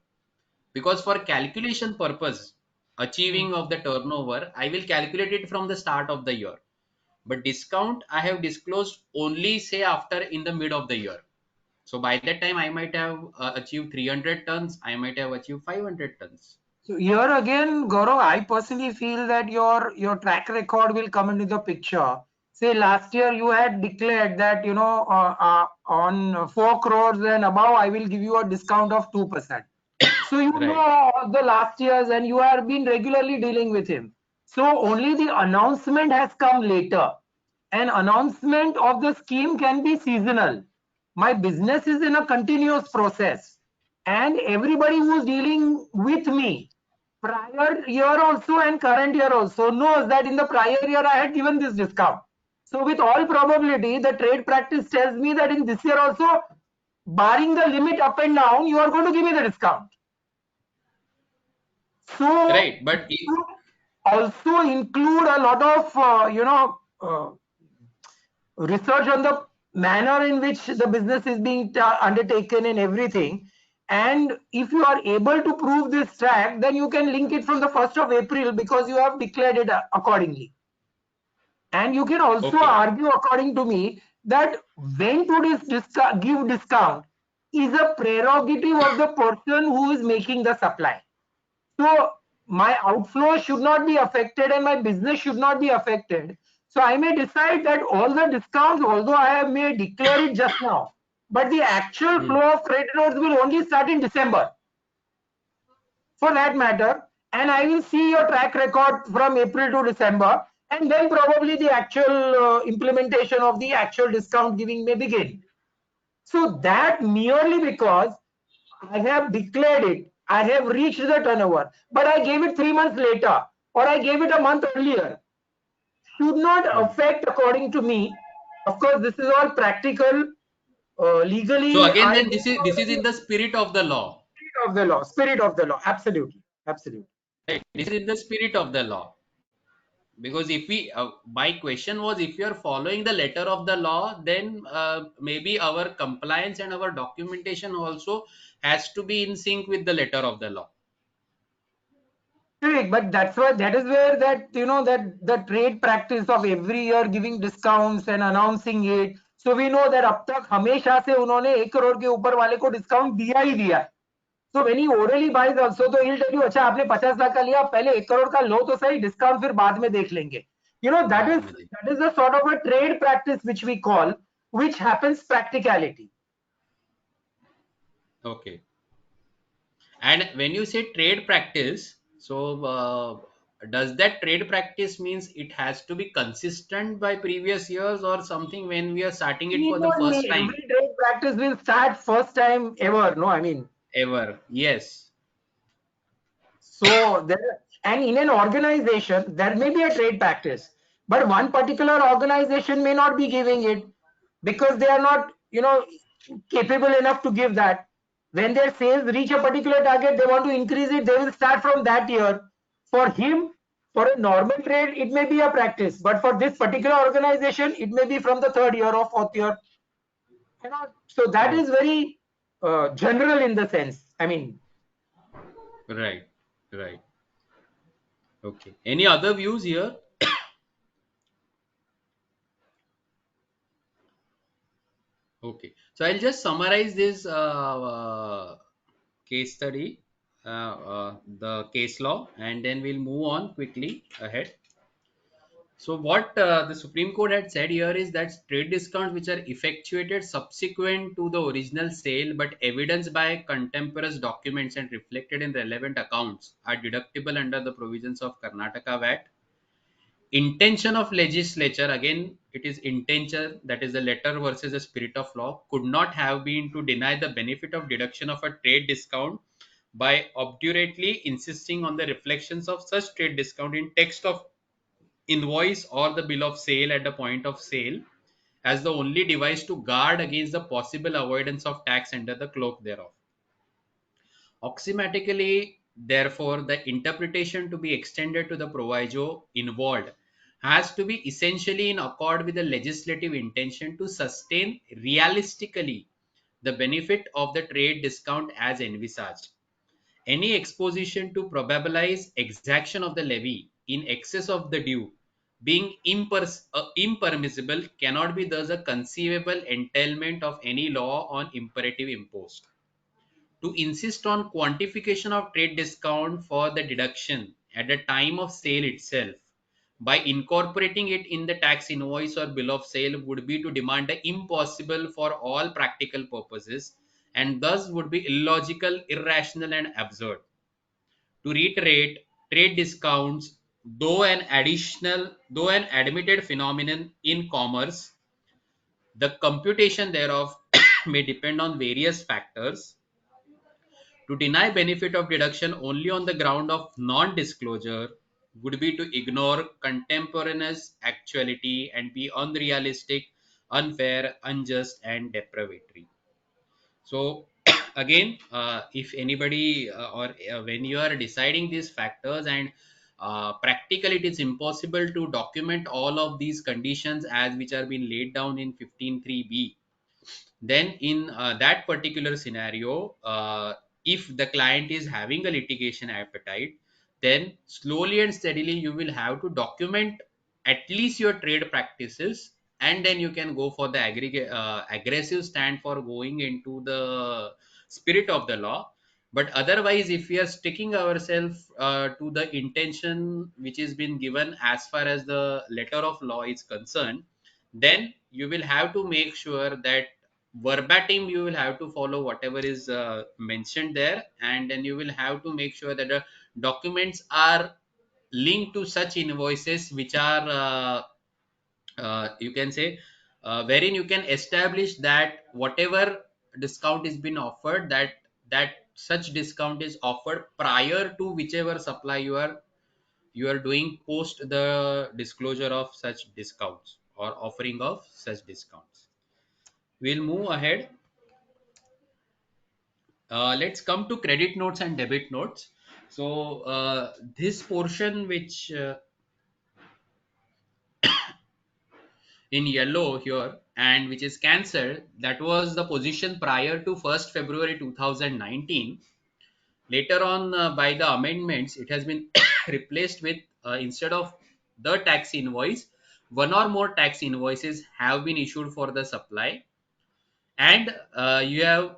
Because for calculation purpose, Hmm. achieving of the turnover, I will calculate it from the start of the year, but discount I have disclosed only say after in the mid of the year. So by that time I might have achieved 300 tons, I might have achieved 500 tons. So here again, Gaurav, I personally feel that your track record will come into the picture. Say last year you had declared that on 4 crores and above, I will give you a discount of 2%. So you know Right. all the last years and you have been regularly dealing with him. So only the announcement has come later. An announcement of the scheme can be seasonal. My business is in a continuous process, and everybody who's dealing with me prior year also and current year also knows that in the prior year I had given this discount. So with all probability, the trade practice tells me that in this year also, barring the limit up and down, you are going to give me the discount. So Right. But if, also include a lot of research on the manner in which the business is being undertaken and everything. And if you are able to prove this track, then you can link it from the 1st of April because you have declared it accordingly. And you can also okay. argue, according to me, that when to give discount is a prerogative of the person who is making the supply. So my outflow should not be affected and my business should not be affected. So I may decide that all the discounts, although I may declare it just now, but the actual Hmm. flow of credit notes will only start in December for that matter. And I will see your track record from April to December, and then probably the actual implementation of the actual discount giving may begin. So that merely because I have declared it, I have reached the turnover, but I gave it 3 months later or I gave it a month earlier, should not Hmm. affect, according to me. Of course, this is all practical. So Legally, again, I then don't this is know in the spirit of the law. spirit of the law. Spirit of the law. Absolutely. Absolutely. Right. This is in the spirit of the law. Because if we, my question was, if you are following the letter of the law, then maybe our compliance and our documentation also has to be in sync with the letter of the law. Correct, but that's why that is where that that the trade practice of every year giving discounts and announcing it. So we know that अब तक हमेशा से उन्होंने 1 करोड़ के ऊपर वाले को discount दिया ही दिया है. So when he orally buys also, तो he'll tell you, अच्छा आपने 50 लाख का लिया, पहले 1 करोड़ का लो तो सही, डिस्काउंट फिर बाद में देख लेंगे. That बाद is में देख. that is the sort of a trade practice which we call, which happens practicality. Okay. And when you say trade practice, So does that trade practice means it has to be consistent by previous years or something when we are starting it for the first time Every trade practice will start first time ever. No, I mean, ever? Yes. so there, and in an organization, there may be a trade practice, but one particular organization may not be giving it because they are not, capable enough to give that. When their sales reach a particular target, they want to increase it, they will start from that year. For him, for a normal trade, it may be a practice, but for this particular organization, it may be from the third year or fourth year. So that Oh, is very general in the sense. I mean, right, right. Okay. Any other views here? Okay. So I'll just summarize this case study, the case law, and then we'll move on quickly ahead. So what the Supreme Court had said here is that trade discounts which are effectuated subsequent to the original sale but evidenced by contemporaneous documents and reflected in relevant accounts are deductible under the provisions of Karnataka VAT. Intention of legislature, again it is intention, that is the letter versus the spirit of law, could not have been to deny the benefit of deduction of a trade discount by obdurately insisting on the reflections of such trade discount in text of invoice or the bill of sale at the point of sale as the only device to guard against the possible avoidance of tax under the cloak thereof. Axiomatically, therefore, the interpretation to be extended to the proviso involved has to be essentially in accord with the legislative intention to sustain realistically the benefit of the trade discount as envisaged. Any exposition to probabilize exaction of the levy in excess of the due being impermissible cannot be thus a conceivable entailment of any law on imperative imposed. To insist on quantification of trade discount for the deduction at the time of sale itself by incorporating it in the tax invoice or bill of sale would be to demand the impossible for all practical purposes and thus would be illogical, irrational and absurd. To reiterate, trade discounts, though an admitted phenomenon in commerce, the computation thereof may depend on various factors. To deny benefit of deduction only on the ground of non-disclosure would be to ignore contemporaneous actuality and be unrealistic, unfair, unjust, and depravatory. So, again, if anybody or when you are deciding these factors and practically it is impossible to document all of these conditions as which are being laid down in 15.3b, then in that particular scenario, if the client is having a litigation appetite, then slowly and steadily you will have to document at least your trade practices, and then you can go for the aggressive stand for going into the spirit of the law. But otherwise, if we are sticking ourselves to the intention which is been given as far as the letter of law is concerned, then you will have to make sure that verbatim you will have to follow whatever is mentioned there, and then you will have to make sure that the documents are linked to such invoices which are you can say wherein you can establish that whatever discount is been offered, that such discount is offered prior to whichever supply you are doing post the disclosure of such discounts or offering of such discounts. We'll move ahead. Let's come to credit notes and debit notes. So this portion which in yellow here and which is cancelled, that was the position prior to 1st February 2019. Later on, by the amendments, it has been replaced with instead of the tax invoice, one or more tax invoices have been issued for the supply, and you have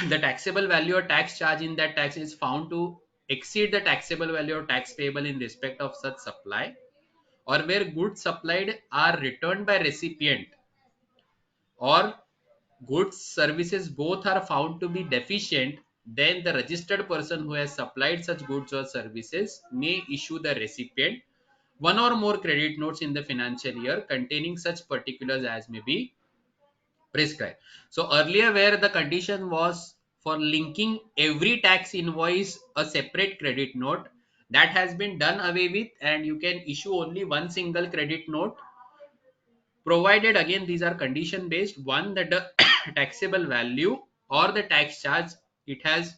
the taxable value or tax charge in that tax is found to exceed the taxable value or tax payable in respect of such supply, or where goods supplied are returned by recipient, or goods services both are found to be deficient then the registered person who has supplied such goods or services may issue the recipient one or more credit notes in the financial year containing such particulars as may be prescribed. So earlier, where the condition was for linking every tax invoice a separate credit note, that has been done away with, and you can issue only one single credit note, provided again these are condition based. One, that the taxable value or the tax charge it has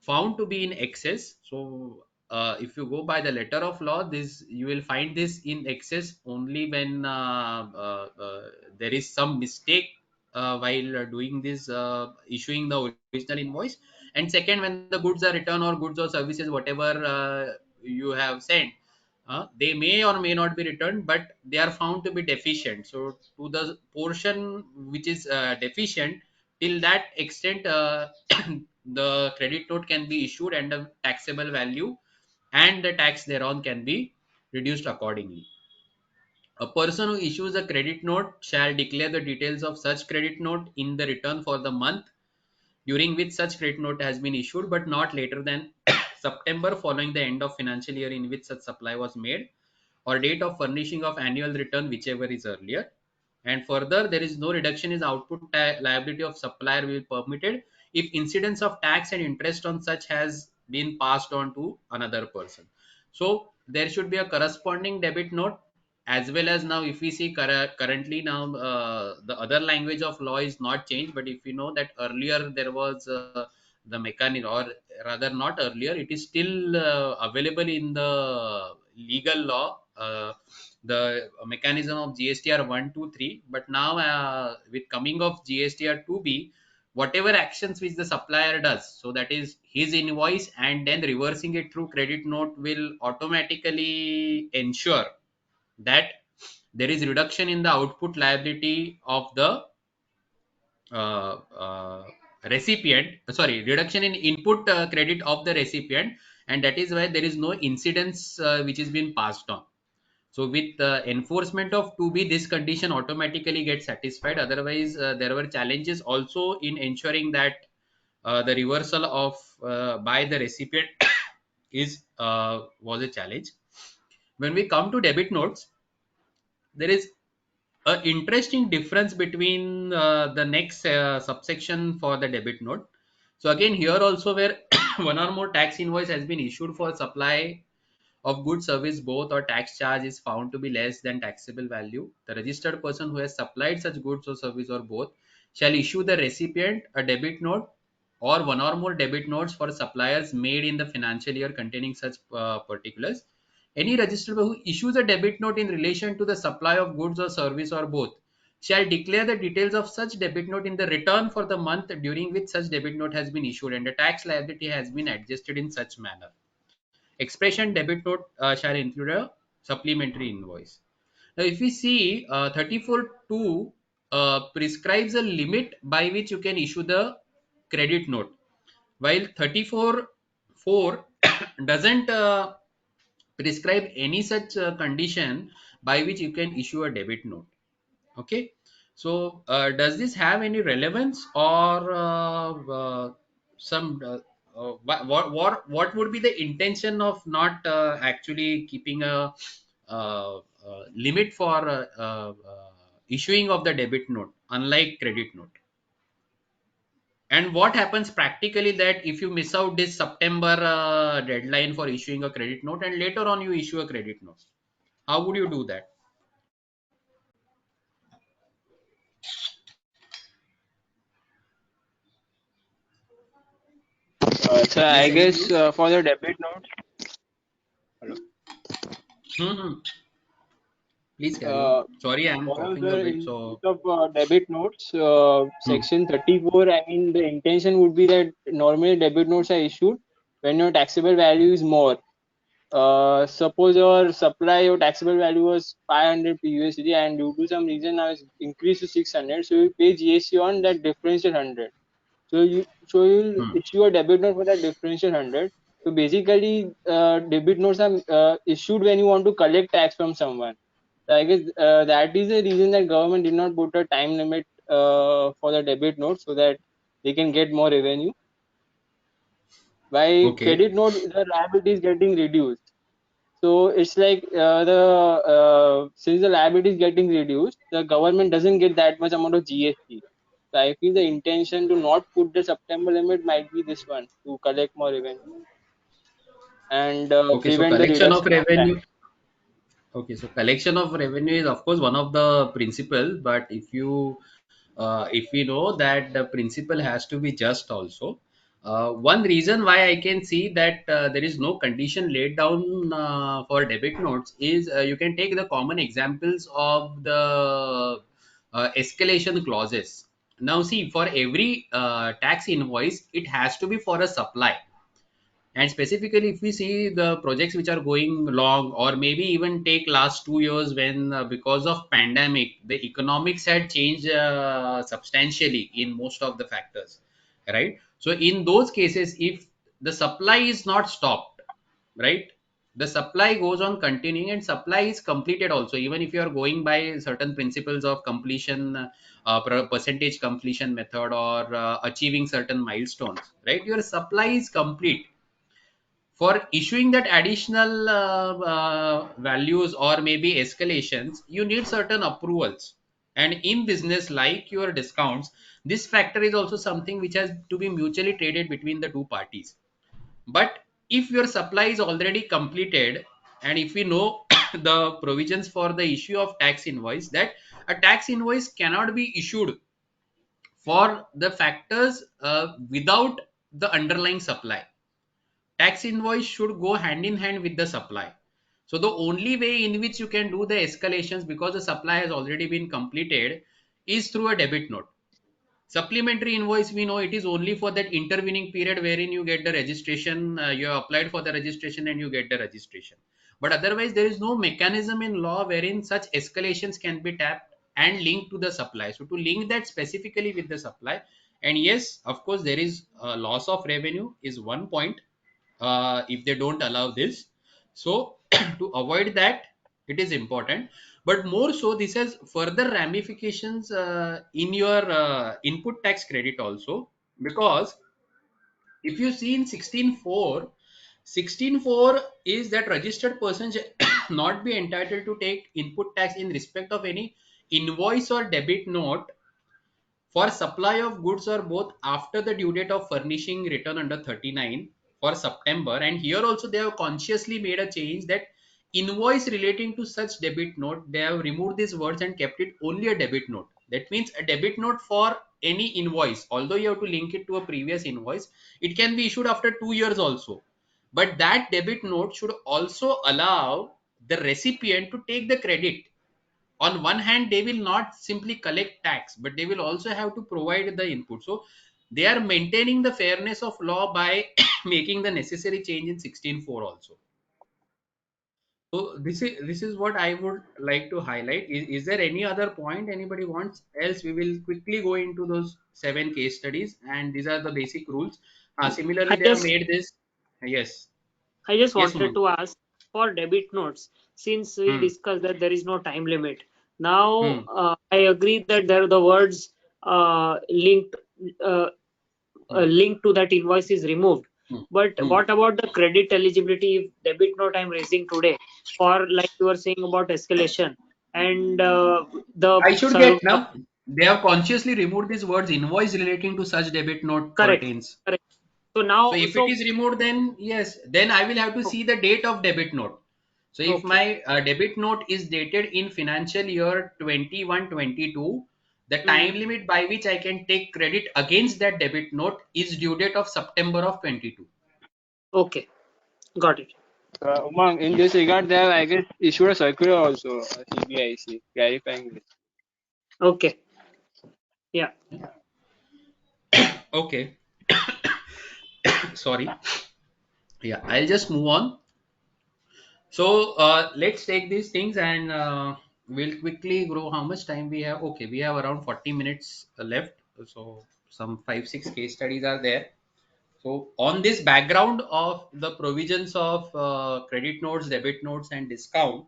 found to be in excess. So if you go by the letter of law, this you will find this in excess only when there is some mistake while doing this issuing the original invoice. And second, when the goods are returned or goods or services whatever you have sent, they may or may not be returned, but they are found to be deficient. So to the portion which is deficient, till that extent the credit note can be issued and the taxable value and the tax thereon can be reduced accordingly. A person who issues a credit note shall declare the details of such credit note in the return for the month during which such credit note has been issued, but not later than September following the end of financial year in which such supply was made, or date of furnishing of annual return, whichever is earlier. And further, there is no reduction in output liability of supplier will be permitted if incidence of tax and interest on such has been passed on to another person. So there should be a corresponding debit note, as well as now if we see currently now the other language of law is not changed, but if you know that earlier there was the mechanism, or rather not earlier, it is still available in the legal law, the mechanism of GSTR 123. But now with coming of GSTR 2B, whatever actions which the supplier does, so that is his invoice and then reversing it through credit note, will automatically ensure that there is reduction in the output liability of the uh, uh, recipient, sorry, reduction in input credit of the recipient, and that is why there is no incidence which is being passed on. So with enforcement of 2B, this condition automatically gets satisfied. Otherwise, there were challenges also in ensuring that the reversal of by the recipient is was a challenge. When we come to debit notes, there is an interesting difference between the next subsection for the debit note. So again, here also where one or more tax invoice has been issued for supply of good service, both or tax charge is found to be less than taxable value, the registered person who has supplied such goods or service or both shall issue the recipient a debit note or one or more debit notes for suppliers made in the financial year containing such particulars. Any registered who issues a debit note in relation to the supply of goods or service or both shall declare the details of such debit note in the return for the month during which such debit note has been issued, and the tax liability has been adjusted in such manner. Expression debit note shall include a supplementary invoice. Now, if we see 34.2 prescribes a limit by which you can issue the credit note, while 34.4 doesn't prescribe any such condition by which you can issue a debit note. Okay, so does this have any relevance, or some what would be the intention of not actually keeping a limit for issuing of the debit note unlike credit note? And what happens practically that if you miss out this September deadline for issuing a credit note and later on you issue a credit note, how would you do that? So Yes, I any guess views? for the debit notes, Hmm. Please carry on. uh, Sorry, I'm one of coughing a the bit. in So, case of debit notes, hmm, section 34, I mean, the intention would be that normally debit notes are issued when your taxable value is more. Suppose your supply, your taxable value was 500 USD, and due to some reason now it's increased to 600, so you pay GST on that differential 100. So you'll hmm, issue a debit note for that differential 100. So basically, debit notes are issued when you want to collect tax from someone. So I guess that is the reason that government did not put a time limit for the debit note, so that they can get more revenue. By Okay. credit note, the liability is getting reduced. So it's like the since the liability is getting reduced, the government doesn't get that much amount of GST. So I feel the intention to not put the September limit might be this one, to collect more revenue and Okay. So prevent the collection of reduction of tax. revenue. Okay, so collection of revenue is of course one of the principle, but if we know that the principle has to be just also. One reason why I can see that there is no condition laid down for debit notes is you can take the common examples of the escalation clauses. Now see, for every tax invoice, it has to be for a supply, and specifically if we see the projects which are going long, or maybe even take last 2 years, when because of pandemic the economics had changed substantially in most of the factors, right? So in those cases, if the supply is not stopped, right, the supply goes on continuing and supply is completed also, even if you are going by certain principles of completion, percentage completion method, or achieving certain milestones, right, your supply is complete. For issuing that additional values or maybe escalations, you need certain approvals. And in business like your discounts, this factor is also something which has to be mutually traded between the two parties. But if your supply is already completed, and if we know the provisions for the issue of tax invoice, that a tax invoice cannot be issued for the factors without the underlying supply. Tax invoice should go hand in hand with the supply. So the only way in which you can do the escalations, because the supply has already been completed, is through a debit note. Supplementary invoice, we know it is only for that intervening period wherein you get the registration, you have applied for the registration and you get the registration. But otherwise, there is no mechanism in law wherein such escalations can be tapped and linked to the supply. So to link that specifically with the supply, and yes, of course, there is a loss of revenue is one point if they don't allow this. So to avoid that, it is important. But more so, this has further ramifications in your input tax credit also, because if you see in 16.4, 16.4 is that registered person shall not be entitled to take input tax in respect of any invoice or debit note for supply of goods or both after the due date of furnishing return under 39 for September. And here also they have consciously made a change that invoice relating to such debit note, they have removed these words and kept it only a debit note. That means a debit note for any invoice, although you have to link it to a previous invoice, it can be issued after 2 years also. But that debit note should also allow the recipient to take the credit. On one hand, they will not simply collect tax, but they will also have to provide the input. So they are maintaining the fairness of law by making the necessary change in 16.4 also. So this is what I would like to highlight. Is there any other point anybody wants? Else we will quickly go into those 7 case studies, and these are the basic rules. I Similarly, they have just made this. Yes. I just Yes, wanted Umang. to ask for debit notes, since we Hmm. discussed that there is no time limit. Now, Hmm. I agree that there the words linked uh, Hmm. link to that invoice is removed. Hmm. But Hmm. what about the credit eligibility if debit note I'm raising today, for like you were saying about escalation and the I should get now. They have consciously removed these words invoice relating to such debit note correct, pertains. correct. So So now, if it so is removed, then yes, then I will have to see the date of debit note. So if okay. my debit note is dated in financial year 21-22, the Hmm. time limit by which I can take credit against that debit note is due date of September of 22. Okay, got it. Umang, in Yes. this regard, they have, I guess, issued a circular also, CBIC, clarifying this. Okay, yeah. Okay. Sorry. Yeah, I'll just move on. So let's take these things and we'll quickly grow. How much time we have? Okay, we have around 40 minutes left. So some 5-6 case studies are there. So on this background of the provisions of credit notes, debit notes, and discount,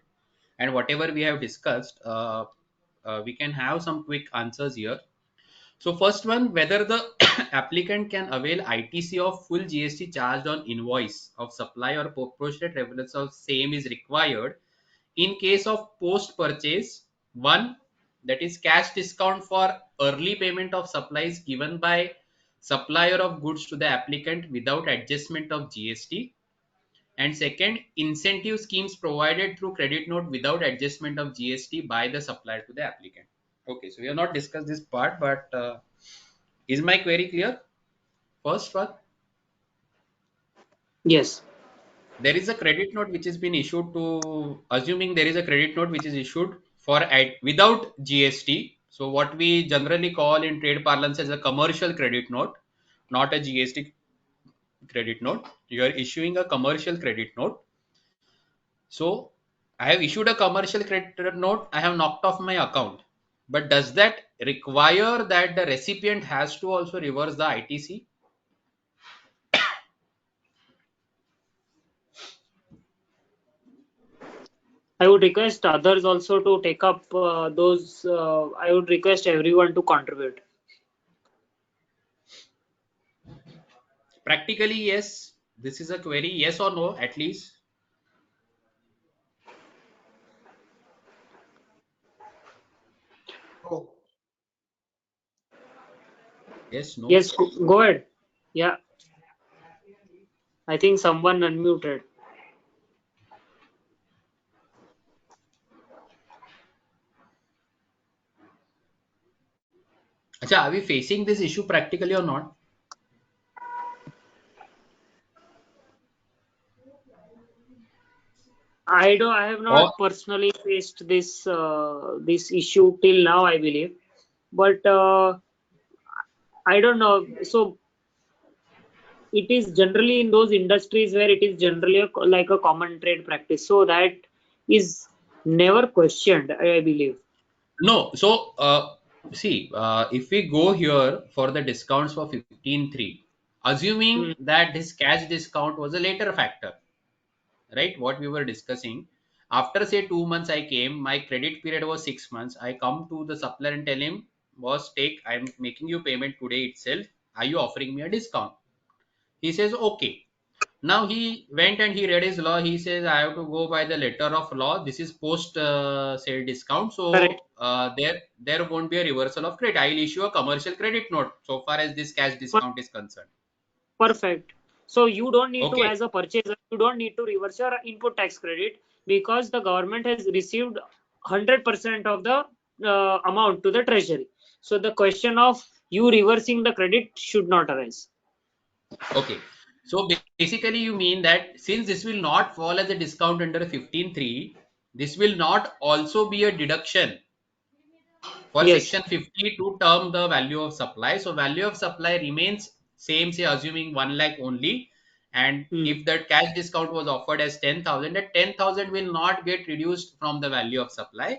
and whatever we have discussed, we can have some quick answers here. So first one, whether the applicant can avail ITC of full GST charged on invoice of supply or proportionate reference of same is required in case of post purchase. One, that is cash discount for early payment of supplies given by supplier of goods to the applicant without adjustment of GST. And second, incentive schemes provided through credit note without adjustment of GST by the supplier to the applicant. Okay, so we have not discussed this part, but is my query clear? First one, Yes. there is a credit note which has been issued to, assuming there is a credit note which is issued for without GST. So what we generally call in trade parlance as a commercial credit note, not a GST credit note. You are issuing a commercial credit note. So I have issued a commercial credit note. I have knocked off my account. But does that require that the recipient has to also reverse the ITC? I would request others also to take up those. I would request everyone to contribute. Practically, yes. This is a query, yes or no, at least. Oh, Yes, no. Yes, go ahead. Yeah, I think someone unmuted. Acha, are we facing this issue practically or not? I have Or not personally faced this issue till now, I believe, but I don't know. So it is generally in those industries where it is generally like a common trade practice. So that is never questioned, I believe. no. So see, if we go here for the discounts for 15.3, Hmm. assuming that this cash discount was a later factor, right? What we were discussing. After say 2 months, I came. My credit period was 6 months. I come to the supplier and tell him, boss, take. I'm making you payment today itself. Are you offering me a discount? He says, okay. Now he went and he read his law. He says, I have to go by the letter of law. This is post sale discount. Correct. So there won't be a reversal of credit. I'll issue a commercial credit note so far as this cash discount is concerned. Perfect. So you don't need to, Okay. as a purchaser, you don't need to reverse your input tax credit because the government has received 100% of the amount to the treasury. So the question of you reversing the credit should not arise. Okay. So basically, you mean that since this will not fall as a discount under 15.3, this will not also be a deduction for Yes. section 50 to term the value of supply. So value of supply remains same, say assuming 1 lakh only. And Hmm. if that cash discount was offered as 10,000, that 10,000 will not get reduced from the value of supply.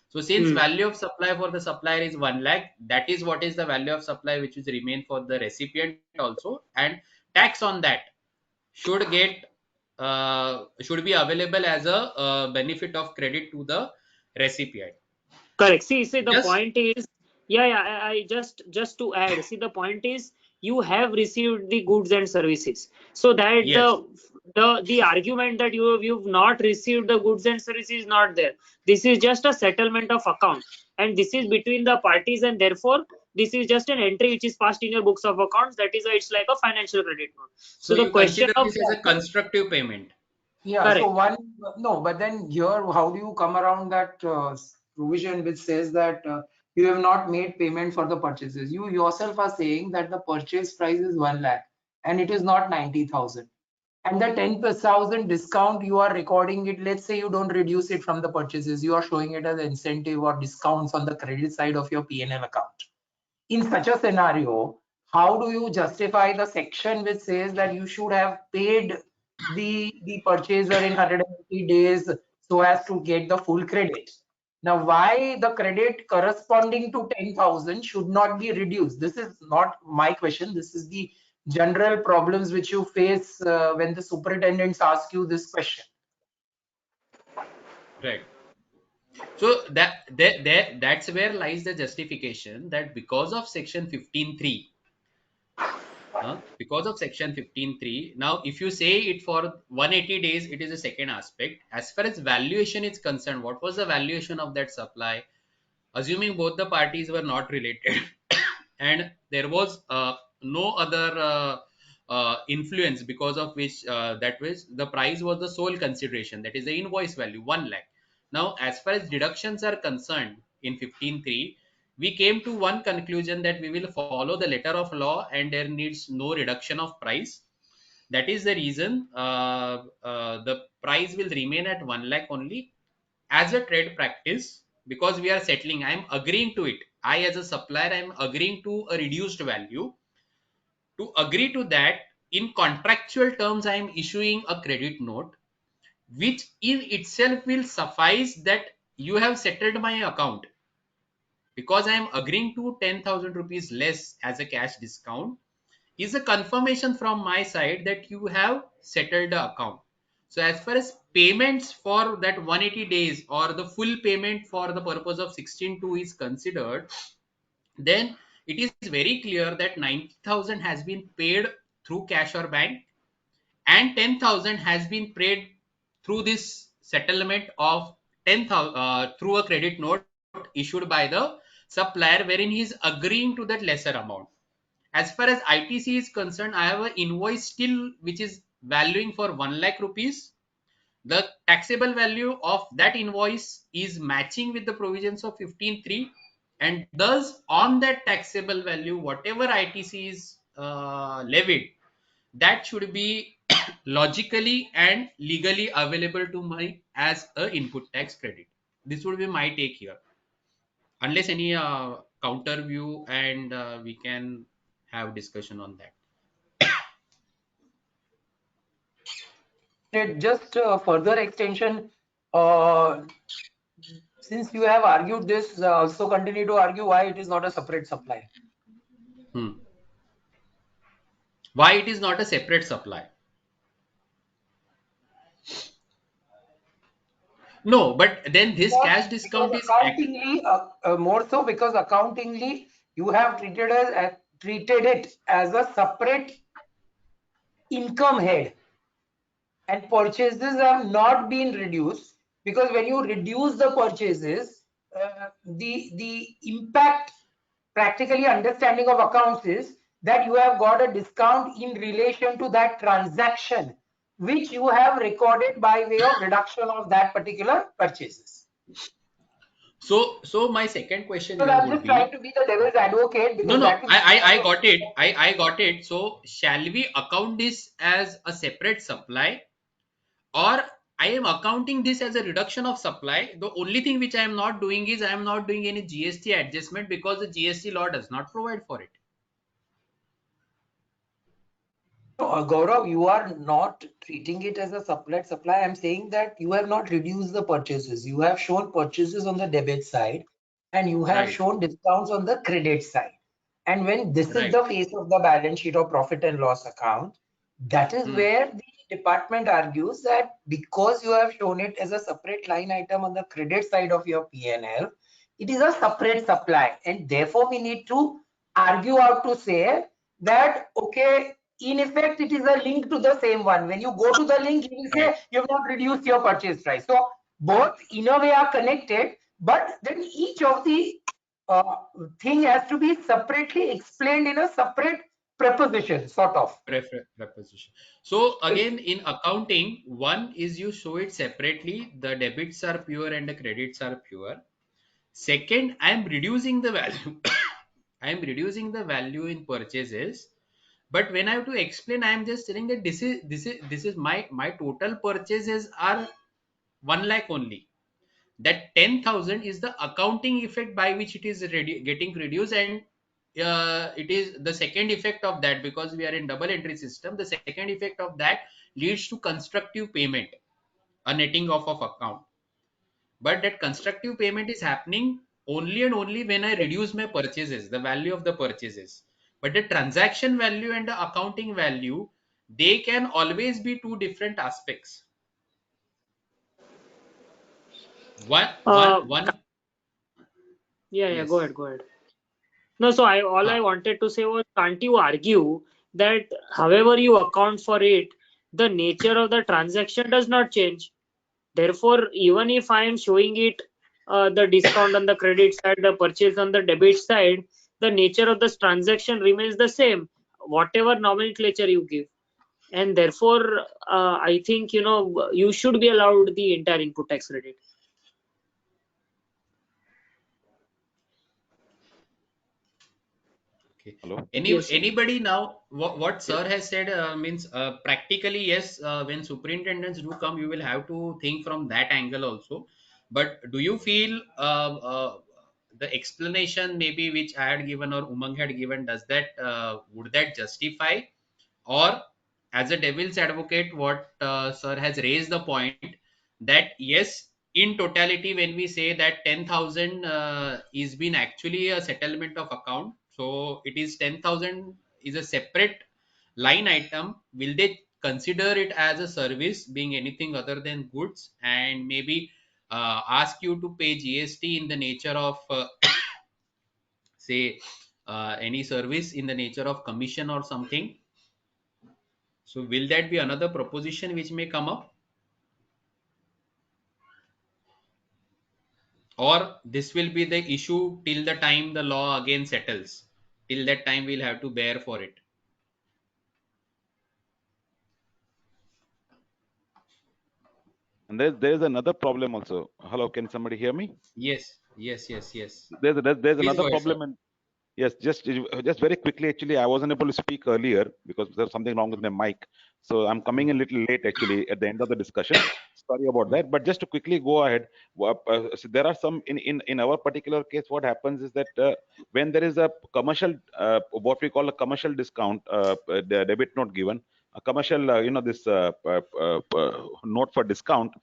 So since Hmm. value of supply for the supplier is 1 lakh, that is what is the value of supply which is remain for the recipient also. And tax on that should get should be available as a benefit of credit to the recipient. Correct. See, the Just point is, yeah. I just to add, see, the point is, you have received the goods and services. So that yes, the argument that you've not received the goods and services is not there. This is just a settlement of account, and this is between the parties, and therefore this is just an entry which is passed in your books of accounts. That is why it's like a financial credit note. so So the you question consider of this as a constructive payment. yeah. So correct, one, no, but then here, how do you come around that provision which says that you have not made payment for the purchases? You yourself are saying that the purchase price is 1 lakh and it is not 90,000. And the 10,000 discount you are recording it, let's say you don't reduce it from the purchases, you are showing it as incentive or discounts on the credit side of your P&L account. In such a scenario, how do you justify the section which says that you should have paid the purchaser in 180 days so as to get the full credit? Now, why the credit corresponding to 10,000 should not be reduced? This is not my question. This is the general problems which you face when the superintendents ask you this question. Right. So that's where lies the justification that because of section 15.3, because of section 15.3, now if you say it for 180 days, it is a second aspect. As far as valuation is concerned, what was the valuation of that supply? Assuming both the parties were not related and there was no other influence because of which that was the price was the sole consideration, that is the invoice value 1 lakh. Now as far as deductions are concerned in 15.3, we came to one conclusion that we will follow the letter of law and there needs no reduction of price. That is the reason the price will remain at 1 lakh only as a trade practice, because we are settling, I'm agreeing to it, I as a supplier I'm agreeing to a reduced value. To agree to that, in contractual terms I am issuing a credit note which in itself will suffice that you have settled my account, because I am agreeing to 10,000 rupees less as a cash discount is a confirmation from my side that you have settled the account. So as far as payments for that 180 days or the full payment for the purpose of 16.2 is considered, then it is very clear that 90,000 has been paid through cash or bank and 10,000 has been paid through this settlement of 10,000 through a credit note issued by the supplier wherein he is agreeing to that lesser amount. As far as ITC is concerned, I have an invoice still which is valuing for 1 lakh rupees. The taxable value of that invoice is matching with the provisions of 15.3, and thus on that taxable value, whatever ITC is levied, that should be logically and legally available to my as a input tax credit. This would be my take here, unless any counter view, and we can have discussion on that. Just further extension, uh, since you have argued this, also continue to argue why it is not a separate supply. Hmm. Why it is not a separate supply? No, but then this cash Because discount is accountingly, more so because accountingly, you have treated it as a separate income head, and purchases have not been reduced, because when you reduce the purchases, the impact, practically understanding of accounts is that you have got a discount in relation to that transaction which you have recorded by way of reduction of that particular purchases. so my second question So here I'm would just trying be, to be the devil's advocate, no, because no, that is I got it. I got it. So shall we account this as a separate supply, or I am accounting this as a reduction of supply? The only thing which I am not doing is I am not doing any GST adjustment because the GST law does not provide for it. No, Gaurav, you are not treating it as a separate supply. I'm saying that you have not reduced the purchases. You have shown purchases on the debit side and you have Right, shown discounts on the credit side. And when this is right. the face of the balance sheet or profit and loss account, that is Hmm. where the department argues that because you have shown it as a separate line item on the credit side of your P&L, it is a separate supply. And therefore, we need to argue out to say that, okay, in effect, it is a link to the same one. When you go to the link, you will Right. say you have not reduced your purchase price. So both in a way are connected, but then each of the uh, thing has to be separately explained in a separate preposition, sort of. Preposition. So again, in accounting, one is you show it separately. The debits are pure and the credits are pure. Second, I am reducing the value. I am reducing the value in purchases. But when I have to explain, I am just telling that this is my total purchases are 1 lakh only. That 10,000 is the accounting effect by which it is getting reduced, and it is the second effect of that, because we are in double entry system. The second effect of that leads to constructive payment, a netting off of account. But that constructive payment is happening only and only when I reduce my purchases, the value of the purchases. But the transaction value and the accounting value, they can always be two different aspects. One, Uh, one, one. yeah, go Yes. ahead, go ahead. No, so all I Huh. wanted to say was, can't you argue that however you account for it, the nature of the transaction does not change? Therefore, even if I am showing it the discount on the credit side, the purchase on the debit side, the nature of this transaction remains the same, whatever nomenclature you give. And therefore, I think you should be allowed the entire input tax credit. Okay. Hello. Yes, sir. Anybody now, what Yes. sir has said means practically yes, when superintendents do come, you will have to think from that angle also. But do you feel the explanation maybe which I had given or Umang had given, does that would that justify? Or as a devil's advocate, what sir has raised the point that yes, in totality, when we say that 10,000 is been actually a settlement of account, so it is 10,000 is a separate line item. Will they consider it as a service, being anything other than goods, and maybe ask you to pay GST in the nature of say any service in the nature of commission or something? So will that be another proposition which may come up, or this will be the issue till the time the law again settles? Till that time, we'll have to bear for it. And there's another problem also. Hello, can somebody hear me? Yes, yes, yes, yes. There's Please another go ahead, sir. problem. And yes, just very quickly. Actually, I wasn't able to speak earlier because there's something wrong with my mic. So I'm coming in a little late actually at the end of the discussion. Sorry about that. But just to quickly go ahead, so there are some in our particular case. What happens is that when there is a commercial, what we call a commercial discount, the debit note given, a commercial, this note for discount,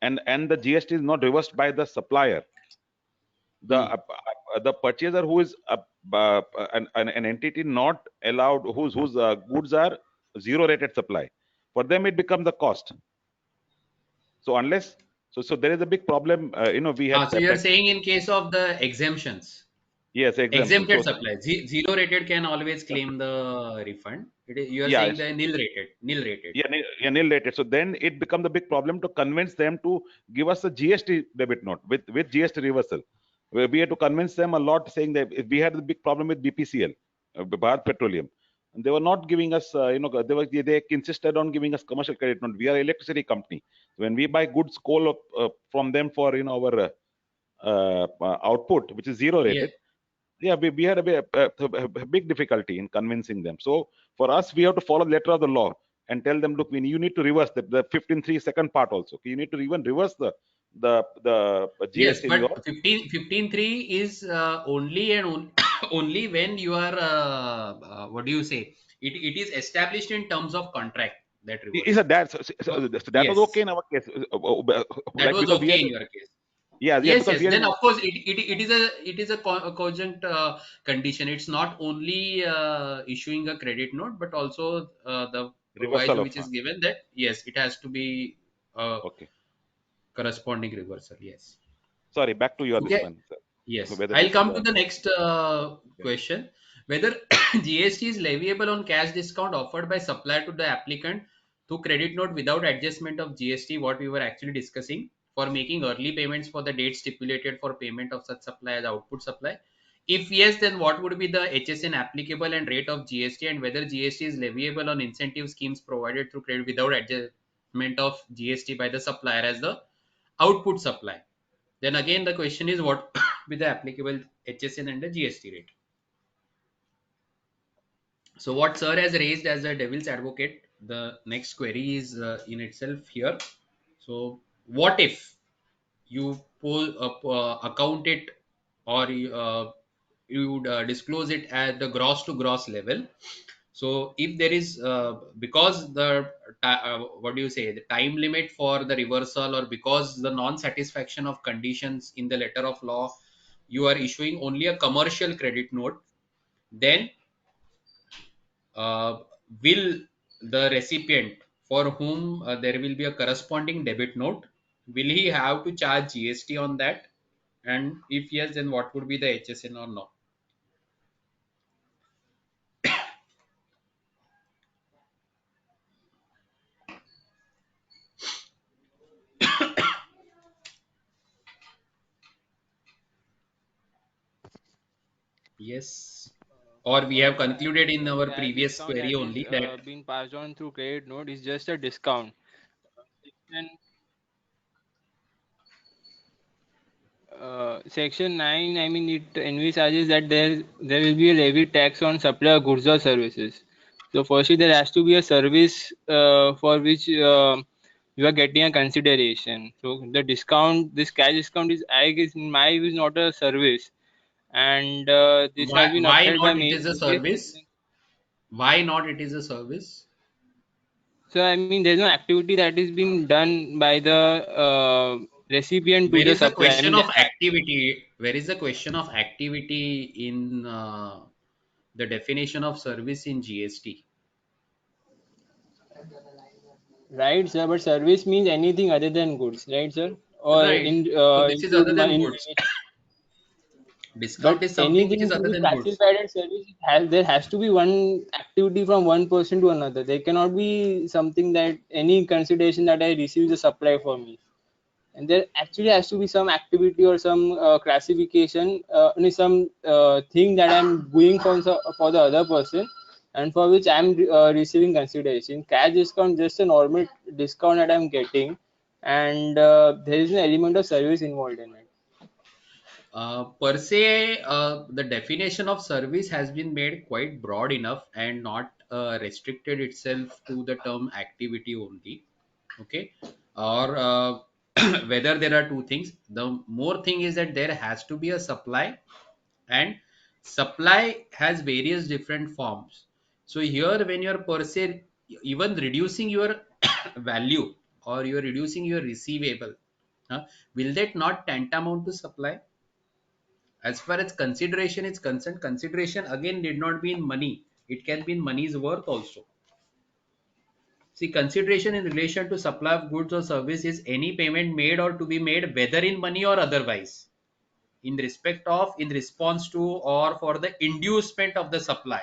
and the GST is not reversed by the supplier, Hmm. the purchaser who is an entity not allowed, whose goods are zero rated supply, for them it becomes the cost. So unless, so there is a big problem. We had So you're practice. saying in case of the exemptions, Yes, exemption. exempted So supply, zero rated can always claim the refund. You are yeah, saying the nil rated. yeah, nil rated. So then it becomes a big problem to convince them to give us a GST debit note with GST reversal. We had to convince them a lot, saying that if we had a big problem with BPCL, Bharat Petroleum, and they were not giving us, they insisted on giving us commercial credit note. We are an electricity company. When we buy goods coal from them for our output, which is zero Yeah. rated, yeah, we had a big difficulty in convincing them. So for us, we have to follow the letter of the law and tell them, look, you need to reverse the 15.3 second part also. You need to even reverse the Yes, GST in your. but 15.3 is only and only when you are, what do you say? It is established in terms of contract, that Is a reversal. that So, so that was okay yes, in our case, that like, was because we had, okay in your case. yeah, Yes, because yes. we had Then an of course it is a cogent condition. It's not only issuing a credit note, but also the reversal proviso of which is given that yes, it has to be okay. corresponding reversal. Yes. Sorry, back to your this Okay. one, sir. Yes, Whether I'll this come to the next okay. question. Whether GST is leviable on cash discount offered by supplier to the applicant through credit note without adjustment of GST, what we were actually discussing, for making early payments for the date stipulated for payment of such supply as output supply. If yes, then what would be the HSN applicable and rate of GST, and whether GST is leviable on incentive schemes provided through credit without adjustment of GST by the supplier as the output supply. Then again, the question is what with the applicable HSN and the GST rate. So what sir has raised as a devil's advocate, the next query is in itself here. So what if you account it, or you would disclose it at the gross to gross level? So if there is because the what do you say, the time limit for the reversal, or because the non satisfaction of conditions in the letter of law, you are issuing only a commercial credit note, then uh, will the recipient for whom there will be a corresponding debit note, will he have to charge GST on that? And if yes, then what would be the HSN or no? Yes. Or we have Gaurav, I concluded think in the our cash previous discount query that is only that being passed on through credit note is just a discount. Section, Section 9, I mean, it envisages that there will be a levy tax on supply of goods or services. So firstly, there has to be a service for which you are getting a consideration. So the discount, this cash discount is, I guess, in my view, is not a service, and this has been why upheld by not it many is a various service? Why not it is a service? So I mean, there's no activity that is being done by the recipient to Where the is the supply. I question mean, of activity? Where is the question of activity in the definition of service in GST? right, sir. But service means anything other than goods, right, sir? Or Right. in So this is include other than money. goods. But Discount is something which is anything to other be than goods. classified as service, there has to be one activity from one person to another. There cannot be something that any consideration that I receive the supply for me. And there actually has to be some activity or some classification, some thing that I'm doing for the other person, and for which I'm receiving consideration. Cash discount just a normal discount that I'm getting, and there is an element of service involved in it. Per se, the definition of service has been made quite broad enough and not restricted itself to the term activity only. Okay. Or whether there are two things. The more thing is that there has to be a supply, and supply has various different forms. So here, when you're per se even reducing your value or you're reducing your receivable, will that not tantamount to supply? As far as consideration is concerned, consideration again need not be in money. It can be in money's worth also. See, consideration in relation to supply of goods or service is any payment made or to be made, whether in money or otherwise, in respect of, in response to, or for the inducement of the supply,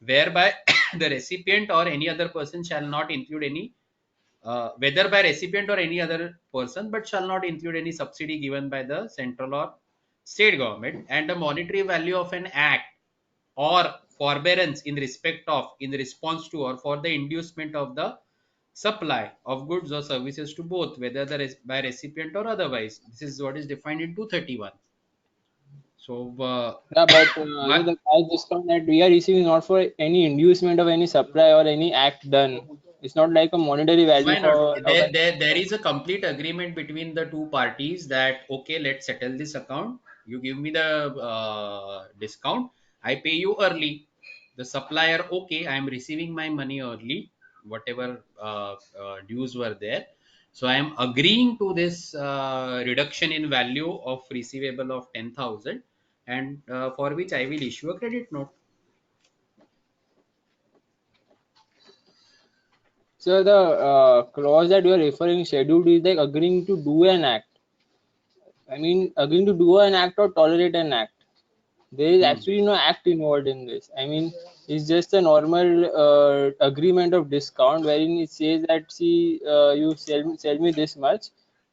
whereby the recipient or any other person shall not include any, whether by recipient or any other person, but shall not include any subsidy given by the central or state government, and the monetary value of an act or forbearance in respect of, in response to, or for the inducement of the supply of goods or services to both, whether by recipient or otherwise. This is what is defined in 231. So Yeah, but so what, the cash discount that we are receiving is not for any inducement of any supply or any act done. It's not like a monetary value why not? for of There, an there, there is a complete agreement between the two parties that okay, let's settle this account. You give me the discount, I pay you early. The supplier, okay, I am receiving my money early, whatever dues were there. So I am agreeing to this reduction in value of receivable of 10,000, and for which I will issue a credit note. So the clause that you are referring scheduled is like agreeing to do an act. I mean, agreeing to do an act or tolerate an act. There is Hmm. actually no act involved in this. I mean, it's just a normal agreement of discount wherein it says that see, you sell me this much,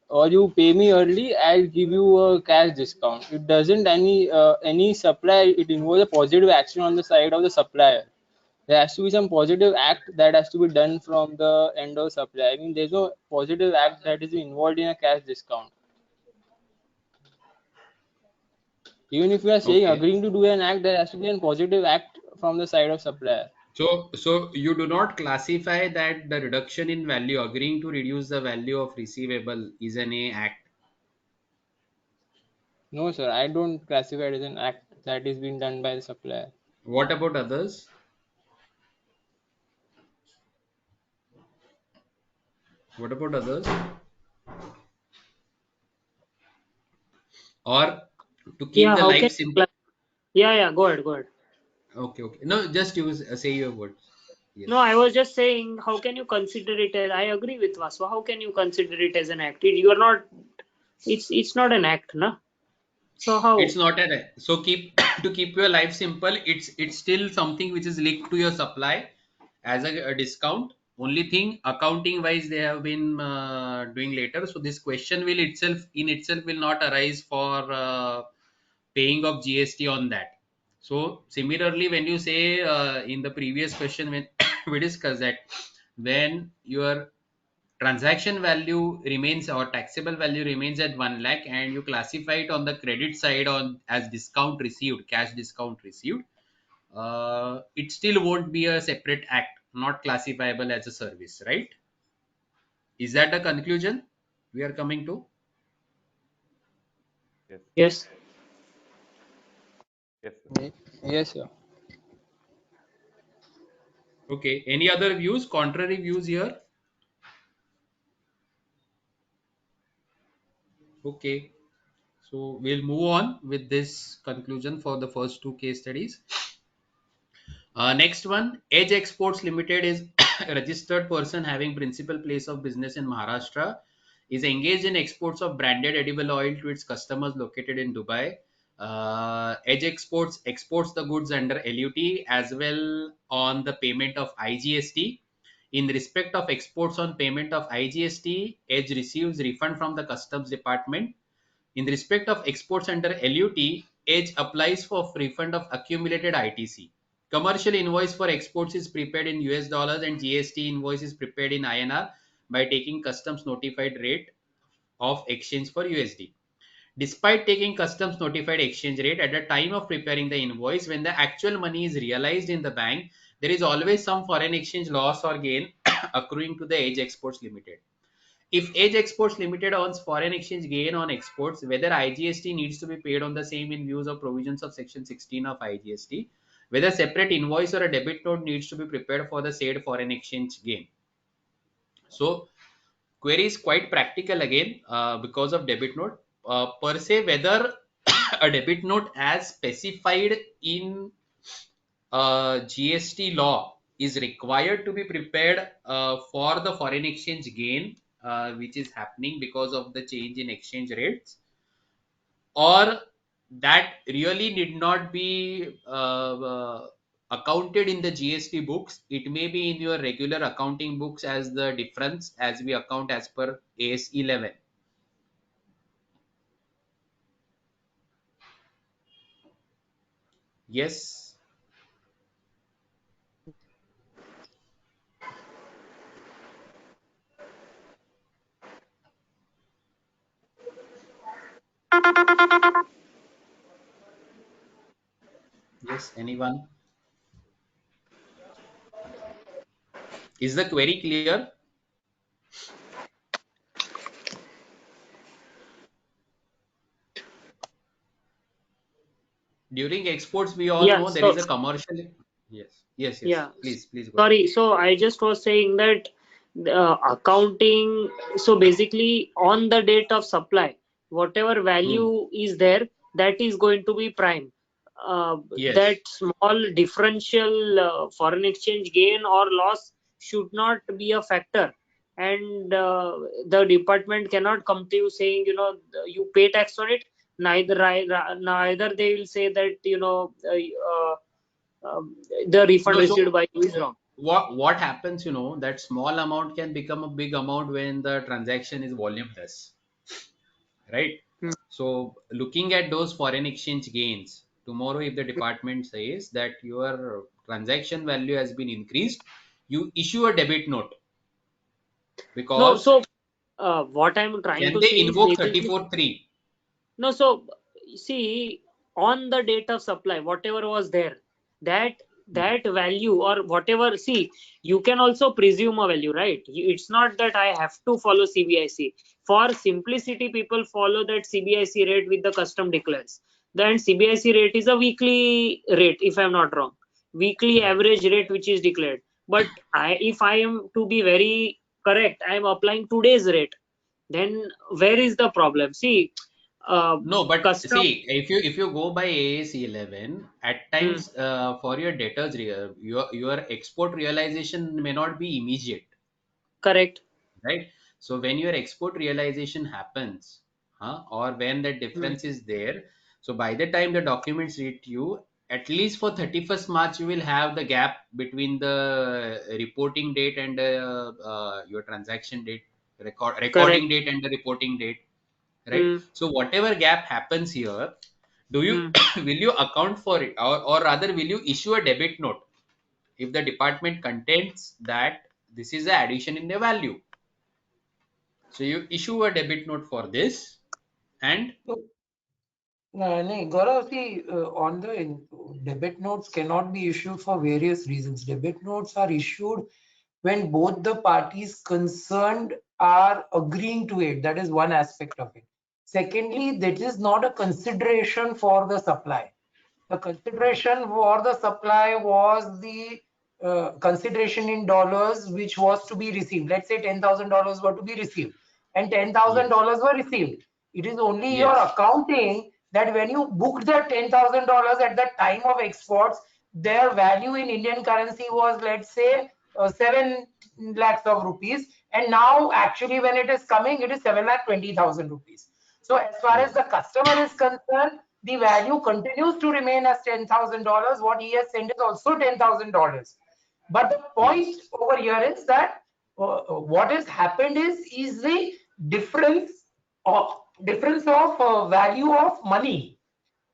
or you pay me early, I'll give you a cash discount. It doesn't any supply. It involves a positive action on the side of the supplier. There has to be some positive act that has to be done from the end of supply. I mean, there's no positive act that is involved in a cash discount. Even if we are saying Okay. agreeing to do an act, there has to be a positive act from the side of supplier. So you do not classify that the reduction in value, agreeing to reduce the value of receivable, is an A act. No, sir, I don't classify it as an act that is being done by the supplier. What about others? What about others? Or to keep Yeah, the how can life you simple. yeah, yeah, go ahead, go ahead. Okay, okay. No, just use say your words. Yes. No, I was just saying, how can you consider it as? I agree with Vasu. How can you consider it as an act? You are not. It's not an act, na. So how? It's not a so keep to keep your life simple. It's still something which is linked to your supply as a discount. Only thing accounting wise they have been doing later. So this question will itself will not arise for paying of GST on that. So similarly, when you say in the previous question when we discussed that when your transaction value remains or taxable value remains at 1 lakh and you classify it on the credit side on as discount received, cash discount received, it still won't be a separate act, not classifiable as a service, right? Is that the conclusion we are coming to? Yes. Yes. Yes. Sir. Yes, sir. Okay, any other views, contrary views here? Okay, so we'll move on with this conclusion for the first two case studies. Next one, Edge Exports Limited is a registered person having principal place of business in Maharashtra, is engaged in exports of branded edible oil to its customers located in Dubai. Edge Exports exports the goods under LUT as well on the payment of IGST. In respect of exports on payment of IGST, Edge receives refund from the customs department. In respect of exports under LUT, Edge applies for refund of accumulated ITC. Commercial invoice for exports is prepared in US dollars and GST invoice is prepared in INR by taking customs notified rate of exchange for USD. Despite taking customs notified exchange rate at the time of preparing the invoice, when the actual money is realized in the bank, there is always some foreign exchange loss or gain accruing to the Edge Exports Limited. If Edge Exports Limited earns foreign exchange gain on exports, whether IGST needs to be paid on the same in views of provisions of Section 16 of IGST, whether separate invoice or a debit note needs to be prepared for the said foreign exchange gain. So, query is quite practical again because of debit note. Per se, whether a debit note as specified in GST law is required to be prepared for the foreign exchange gain which is happening because of the change in exchange rates, or that really need not be accounted in the GST books. It may be in your regular accounting books as the difference as we account as per AS 11. Yes. Yes. Anyone? Is the query clear? During exports, we all Yeah. know there So is a commercial. Yes. Yes. Yes. yeah. Please go ahead. Sorry. So I just was saying that accounting. So basically, on the date of supply, whatever Hmm. value is there, that is going to be prime. That Yes. small differential foreign exchange gain or loss should not be a factor, and the department cannot come to you saying, you pay tax on it. Neither they will say that the refund No. received So by you is wrong. what happens? That small amount can become a big amount when the transaction is volumeless, right? Hmm. So looking at those foreign exchange gains tomorrow, if the department says that your transaction value has been increased, you issue a debit note No, because so what I'm trying can to they say is invoke basically 34(3)? no. So see, on the date of supply, whatever was there, that that value or whatever. See, you can also presume a value, right? It's not that I have to follow CBIC. For simplicity, people follow that CBIC rate with the custom declares. Then CBIC rate is a weekly rate, if I'm not wrong, weekly Right. average rate which is declared. But if I am to be very correct, I am applying today's rate. Then where is the problem? See, No, but custom. see, if you go by AAC 11, at Hmm, times for your debtors, your export realization may not be immediate, correct. right? So when your export realization happens, or when the Hmm, difference is there, so by the time the documents reach you, at least for 31st March, you will have the gap between the reporting date and your transaction date, recording correct. date and the reporting date, right? Hmm, So whatever gap happens here, do you hmm. will you account for it, or rather will you issue a debit note if the department contends that this is the addition in the value? So you issue a debit note for this, and So, Gaurav, see, on the debit notes cannot be issued for various reasons. Debit notes are issued when both the parties concerned are agreeing to it. That is one aspect of it. Secondly, that is not a consideration for the supply. The consideration for the supply was the consideration in dollars which was to be received. Let's say $10,000 were to be received and yes, $10,000 were received. It is only your yes, accounting that when you booked the $10,000 at the time of exports, their value in Indian currency was, let's say, 7 lakhs of rupees. And now, actually, when it is coming, it is 7,20,000 rupees. So, as far as yes, the customer is concerned, the value continues to remain as $10,000. What he has sent is also $10,000. But the point yes, over here is that what has happened is the difference of value of money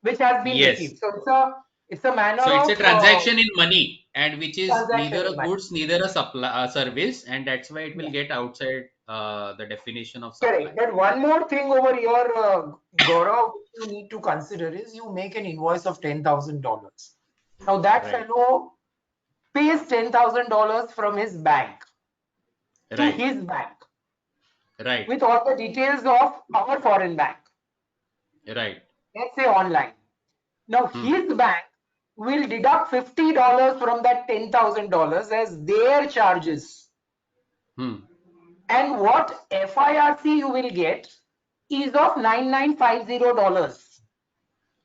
which has been yes. received. So it's a manner So it's a of transaction in money, and which is transaction neither in a money. goods, neither a supply service, and that's why it will Yeah, get outside the definition of supply. correct. But one more thing over here, Gaurav, you need to consider is you make an invoice of $10,000. Now that Right, fellow pays $10,000 from his bank to right, his bank right, with all the details of our foreign bank, right. let's say online. Now Hmm, his bank will deduct $50 from that $10,000 as their charges. hmm. And what FIRC you will get is of $9,950.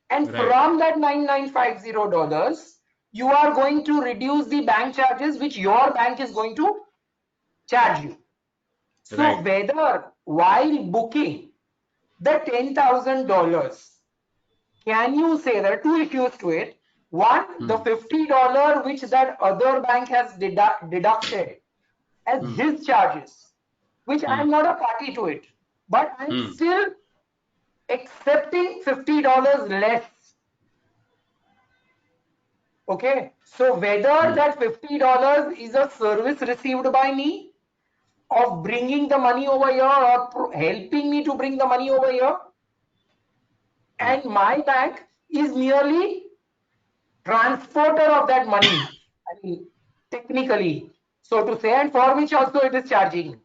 And Right, from that $9,950, you are going to reduce the bank charges which your bank is going to charge you. So right. whether while booking the $10,000, can you say there are two issues to it? One, the Hmm, $50 which that other bank has deducted as hmm, his charges, which I hmm, am not a party to it, but I'm hmm, still accepting $50 less. Okay, so whether hmm, that $50 is a service received by me of bringing the money over here or helping me to bring the money over here, hmm, and my bank is merely transporter of that money. I mean, technically, so to say, and for which also it is charging.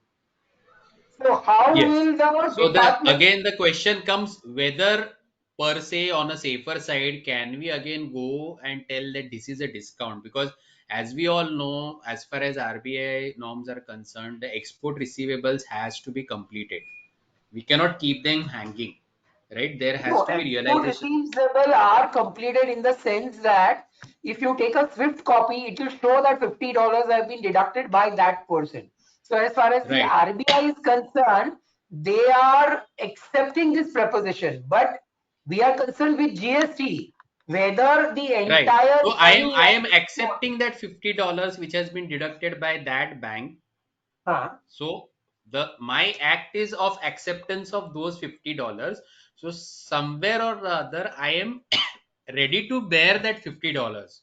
So how yes. will the So department? the question comes whether per se on a safer side can we again go and tell that this is a discount, because as we all know, as far as RBI norms are concerned, the export receivables has to be completed. We cannot keep them hanging, right? There has No, to be export realization. receivable are completed in the sense that if you take a Swift copy, it will show that $50 have been deducted by that person. So as far as the Right, RBI is concerned, they are accepting this proposition. But we are concerned with GST, whether the right. entire So money I of am accepting that $50 which has been deducted by that bank. huh? So the my act is of acceptance of those $50. So somewhere or other, I am ready to bear that $50,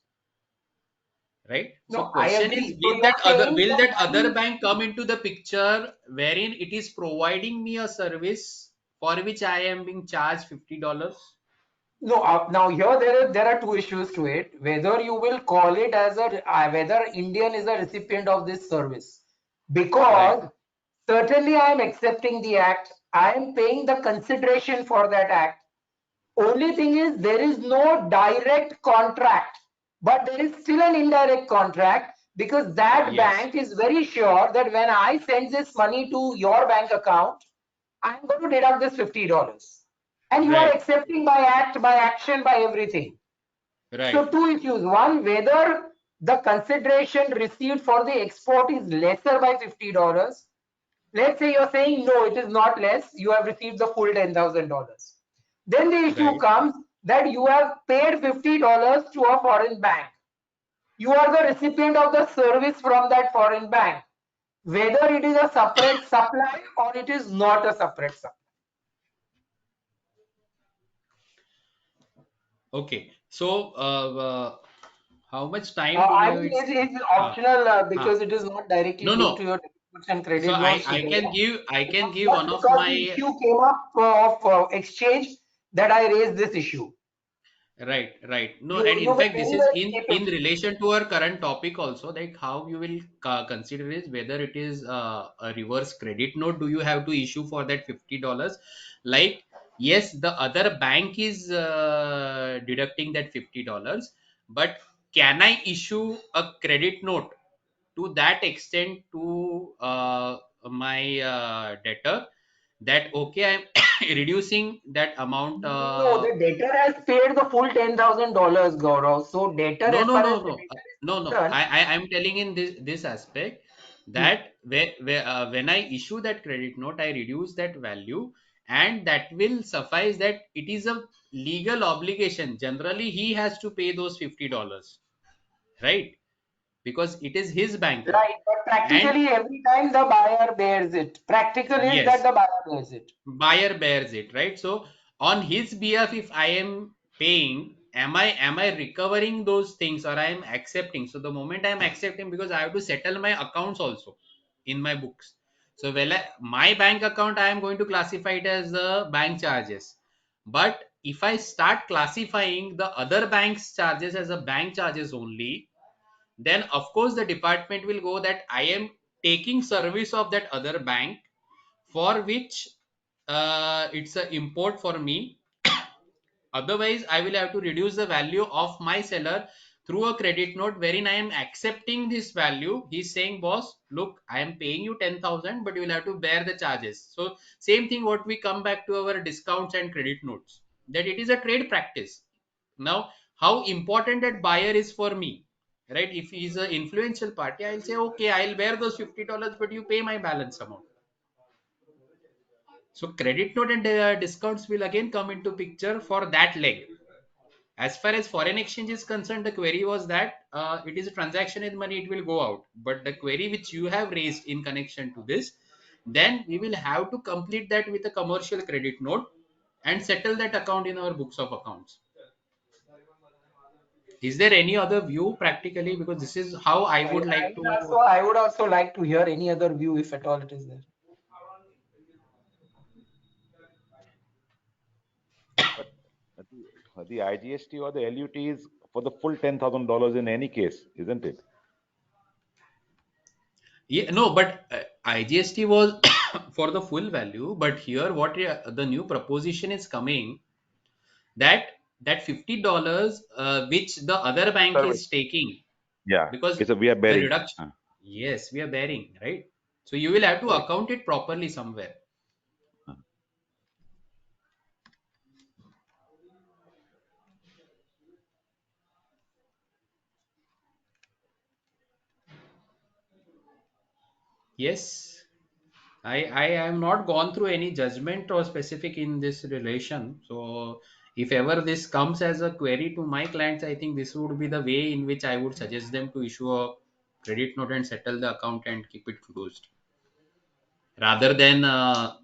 right? So No, I question is, agree. So you're saying will the that other money. bank come into the picture wherein it is providing me a service for which I am being charged $50? No, now here there are two issues to it. Whether you will call it as a whether Indian is a recipient of this service, Right, because certainly I am accepting the act. I am paying the consideration for that act. Only thing is there is no direct contract, but there is still an indirect contract because that yes, bank is very sure that when I send this money to your bank account, I'm going to deduct this $50. and you are Right. accepting by act, by action, by everything. So Right. two issues. One, whether the consideration received for the export is lesser by $50. Let's say you're saying no, it is not less. You have received the full $10,000. Then the issue Right. comes that you have paid $50 to a foreign bank. You are the recipient of the service from that foreign bank, whether it is a separate supply or it is not a separate supply. Okay. So, how much time do I you? mean, It's it's uh, optional uh, because it is not directly no, linked to no. your debits and So credit notes together. I It can was give just one of because the my. issue came up of exchange that I raised this issue. Right, right. No, and You in were fact, this very is well in capable. relation to our current topic also, like how you will consider is whether it is a reverse credit note. Do you have to issue for that $50? Like, yes, the other bank is deducting that $50, but can I issue a credit note to that extent to my debtor that okay, I'm reducing that amount? No, the debtor has paid the full $10,000, Gaurav. So debtor, No, as no, far no, as the no, debtor is no, no. concerned, I'm telling in this aspect hmm, that when I issue that credit note, I reduce that value, and that will suffice that it is a legal obligation. Generally, he has to pay those $50, right? Because it is his banker, right? But and practically every time the buyer bears it. Practical is that yes, the buyer bears it. buyer bears it, right? So on his behalf, if I am paying, am I recovering those things, or I am accepting? So the moment I am accepting, because I have to settle my accounts also in my books. So my bank account, I am going to classify it as the bank charges. But if I start classifying the other bank's charges as a bank charges only, then of course the department will go that I am taking service of that other bank, for which it's a import for me. Otherwise, I will have to reduce the value of my seller through a credit note wherein I am accepting this value. He's saying, boss, look, I am paying you 10,000, but you will have to bear the charges. So same thing what we come back to our discounts and credit notes, that it is a trade practice. Now, how important that buyer is for me, right? If he's an influential party, I'll say, okay, I'll bear those $50, but you pay my balance amount. So credit note and discounts will again come into picture for that leg. As far as foreign exchange is concerned, the query was that it is a transaction in money, it will go out. But the query which you have raised in connection to this, then we will have to complete that with a commercial credit note and settle that account in our books of accounts. Is there any other view practically? Because this is how I would like to. I would also like to hear any other view if at all it is there. But the IGST or the LUT is for the full $10,000 in any case, isn't it? Yeah, no, but IGST was for the full value. But here, what the new proposition is coming, that $50 which the other bank Service. is taking, Yeah. because It's a, we are the bearing. reduction, yes, we are bearing, right? So you will have to Correct. account it properly somewhere. Uh, Yes, I have not gone through any judgment or specific in this relation. So if ever this comes as a query to my clients, I think this would be the way in which I would suggest them to issue a credit note and settle the account and keep it closed, rather than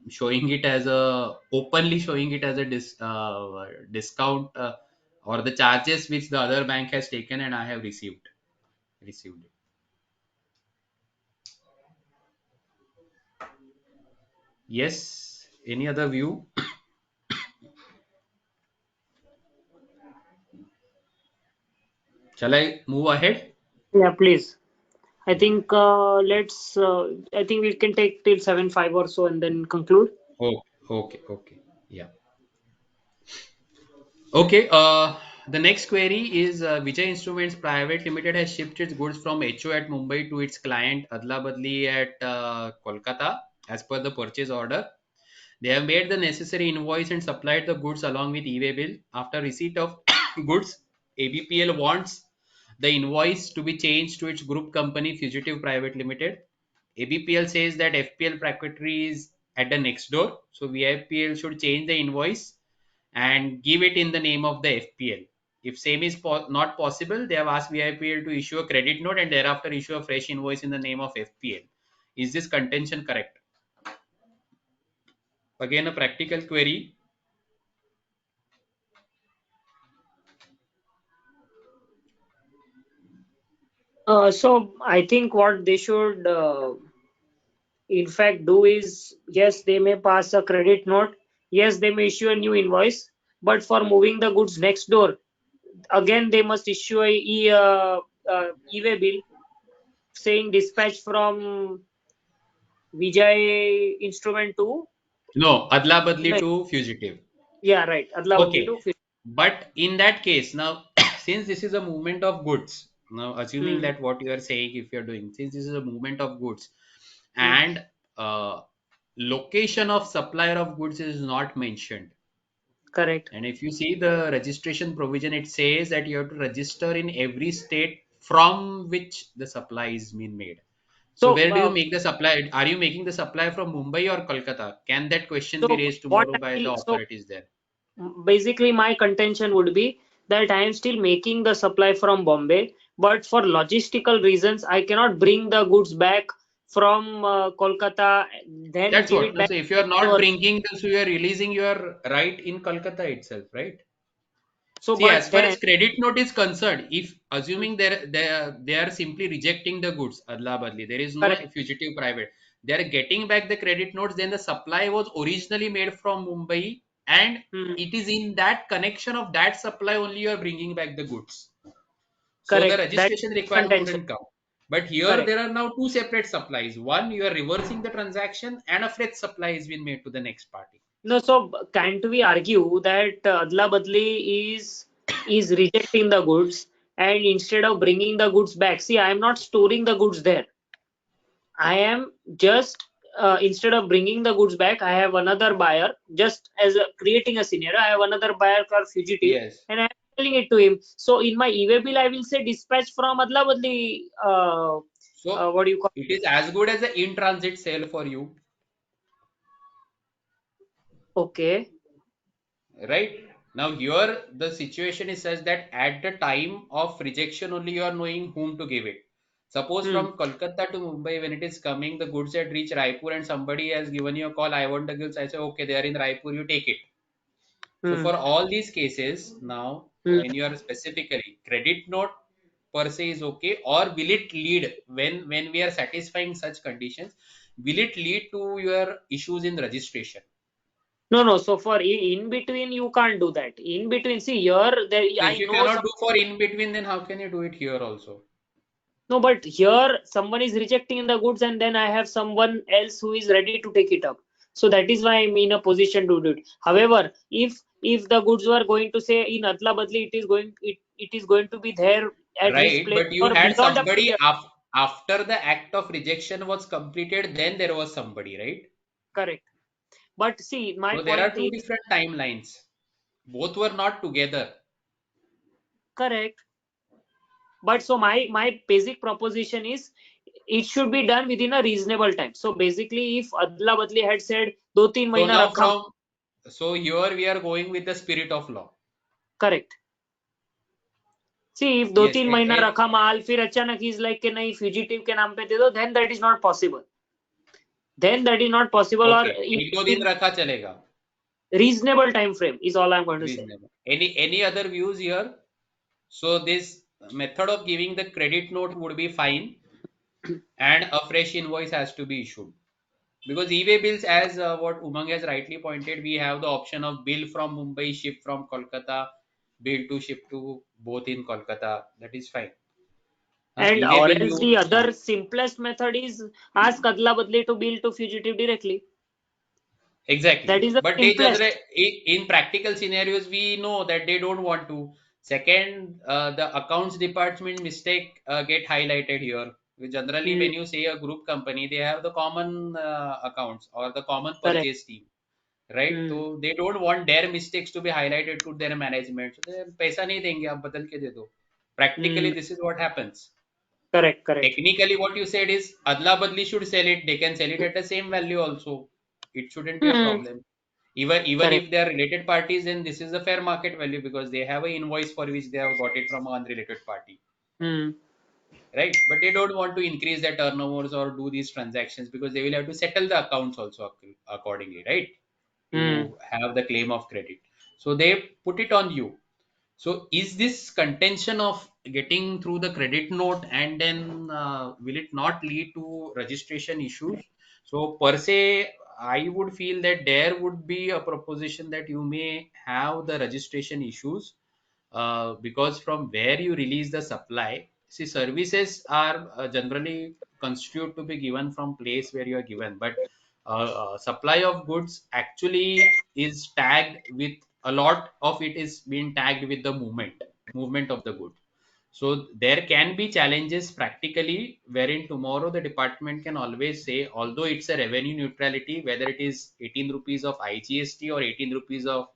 showing it as a openly showing it as a discount, or the charges which the other bank has taken and I have received it. Yes, any other view? Shall I move ahead? Yeah, please. I Yeah. think I think we can take till 7:05 or so and then conclude. Okay, okay. Yeah. Okay. The next query is Vijay Instruments Private Limited has shipped its goods from HO at Mumbai to its client Adla Badli at Kolkata as per the purchase order. They have made the necessary invoice and supplied the goods along with e-way bill. After receipt of goods, ABPL wants the invoice to be changed to its group company Fugitive Private Limited. ABPL says that FPL Factory is at the next door, so VIPL should change the invoice and give it in the name of the FPL. If same is not possible, they have asked VIPL to issue a credit note and thereafter issue a fresh invoice in the name of FPL. Is this contention correct? Again, a practical query. So I think what they should in fact do is, yes, they may pass a credit note, yes, they may issue a new invoice, but for moving the goods next door, again they must issue a e-way bill saying dispatch from Vijay instrument to, No, adla badli like, to fugitive. yeah, right, adla badli Okay, to but in that case, now since this is a movement of goods, now assuming hmm, that what you are saying, if you're doing, since this is a movement of goods hmm, and location of supplier of goods is not mentioned, correct. and if you see the registration provision, it says that you have to register in every state from which the supply is being made. So So where do you make the supply? Are you making the supply from Mumbai or Kolkata? Can that question be so raised what tomorrow I by the will, so authorities there? basically my contention would be that I am still making the supply from Bombay, but for logistical reasons I cannot bring the goods back from Kolkata, then That's give what. it back So if you are next not door. bringing, so you are releasing your right in Kolkata itself, right? So See, as but far then as credit note is concerned, if assuming they are simply rejecting the goods, adla badli, there is no correct. fugitive private. They are getting back the credit notes. Then the supply was originally made from Mumbai, and Hmm, it is in that connection of that supply only you are bringing back the goods. So the correct. That registration requirement contention. wouldn't come. But here Correct. there are now two separate supplies. One, you are reversing the transaction, and a fresh supply is being made to the next party. No, so can't we argue that Adla Badli is rejecting the goods, and instead of bringing the goods back, see, I am not storing the goods there. I am just instead of bringing the goods back, I have another buyer. Just as creating a scenario, I have another buyer called fugitive, Yes. and I am selling it to him. So in my e-way bill, I will say dispatch from Adla Badli. So What do you call? it is as good as an in-transit sale for you, Okay. right? Now here the situation is such that at the time of rejection only you are knowing whom to give it. Suppose Hmm. from Kolkata to Mumbai when it is coming, the goods had reached Raipur and somebody has given you a call, I want the goods. I say, okay, they are in Raipur, you take it. So Hmm. for all these cases, now Hmm. when you are specifically credit note per se is okay, or will it lead when we are satisfying such conditions, will it lead to your issues in registration? No, no. So for in between, you can't do that. In between, see here, there So if I you know cannot some. do for in between, then how can you do it here also? No, but here someone is rejecting the goods, and then I have someone else who is ready to take it up. So that is why I'm in a position to do it. However, if the goods were going to say in Adla Badli, it is going to be there at his Right, place but you or had beyond a somebody period. after the act of rejection was completed, then there was somebody, right? Correct. But see, my So there are point two is different timelines. Both were not together. correct. But so my basic proposition is it should be done within a reasonable time. So basically, if Adla Badli had said दो तीन So महीना now रखा, so here we are going with the spirit of law. correct. See, if दो Yes, तीन महीना रखा माल फिर अचानक इज लाइक कि नहीं फ्यूजिटिव के नाम पे दे दो, then that is not possible. Then that is not possible, or okay. एक दो दिन in रखा चलेगा. reasonable time frame is all I'm going to say. Reasonable. Any other views here? So this method of giving the credit note would be fine, and a fresh invoice has to be issued. Because e-way bills, as what Umang has rightly pointed, we have the option of bill from Mumbai, ship from Kolkata, bill to ship to both in Kolkata. That is fine. And E-way or bill else you the other simplest method is ask Adla Badli to bill to fugitive directly. That exactly. is the But they simplest. generate in practical scenarios, we know that they don't want to. Second, the accounts department mistake get highlighted here. Generally, Hmm, when you say a group company, they have the common accounts or the common correct. purchase team. right? So they don't want their mistakes to be highlighted to their management. So they पैसा नहीं देंगे आप बदल के दे दो. Practically, this is what happens. Correct, correct. Technically, what you said is adla badli should sell it. They can sell it at the same value also. It shouldn't be a problem. Even Correct. if they are related parties, then this is the fair market value because they have an invoice for which they have got it from an unrelated party, right? But they don't want to increase their turnovers or do these transactions because they will have to settle the accounts also accordingly, right? To have the claim of credit. So they put it on you. So is this contention of getting through the credit note and then will it not lead to registration issues? So per se, I would feel that there would be a proposition that you may have the registration issues because from where you release the supply, see services are generally constitute to be given from place where you are given, but supply of goods actually is tagged with a lot of it is being tagged with the movement of the good. So there can be challenges practically wherein tomorrow the department can always say, although it's a revenue neutrality, whether it is 18 rupees of IGST or 18 rupees of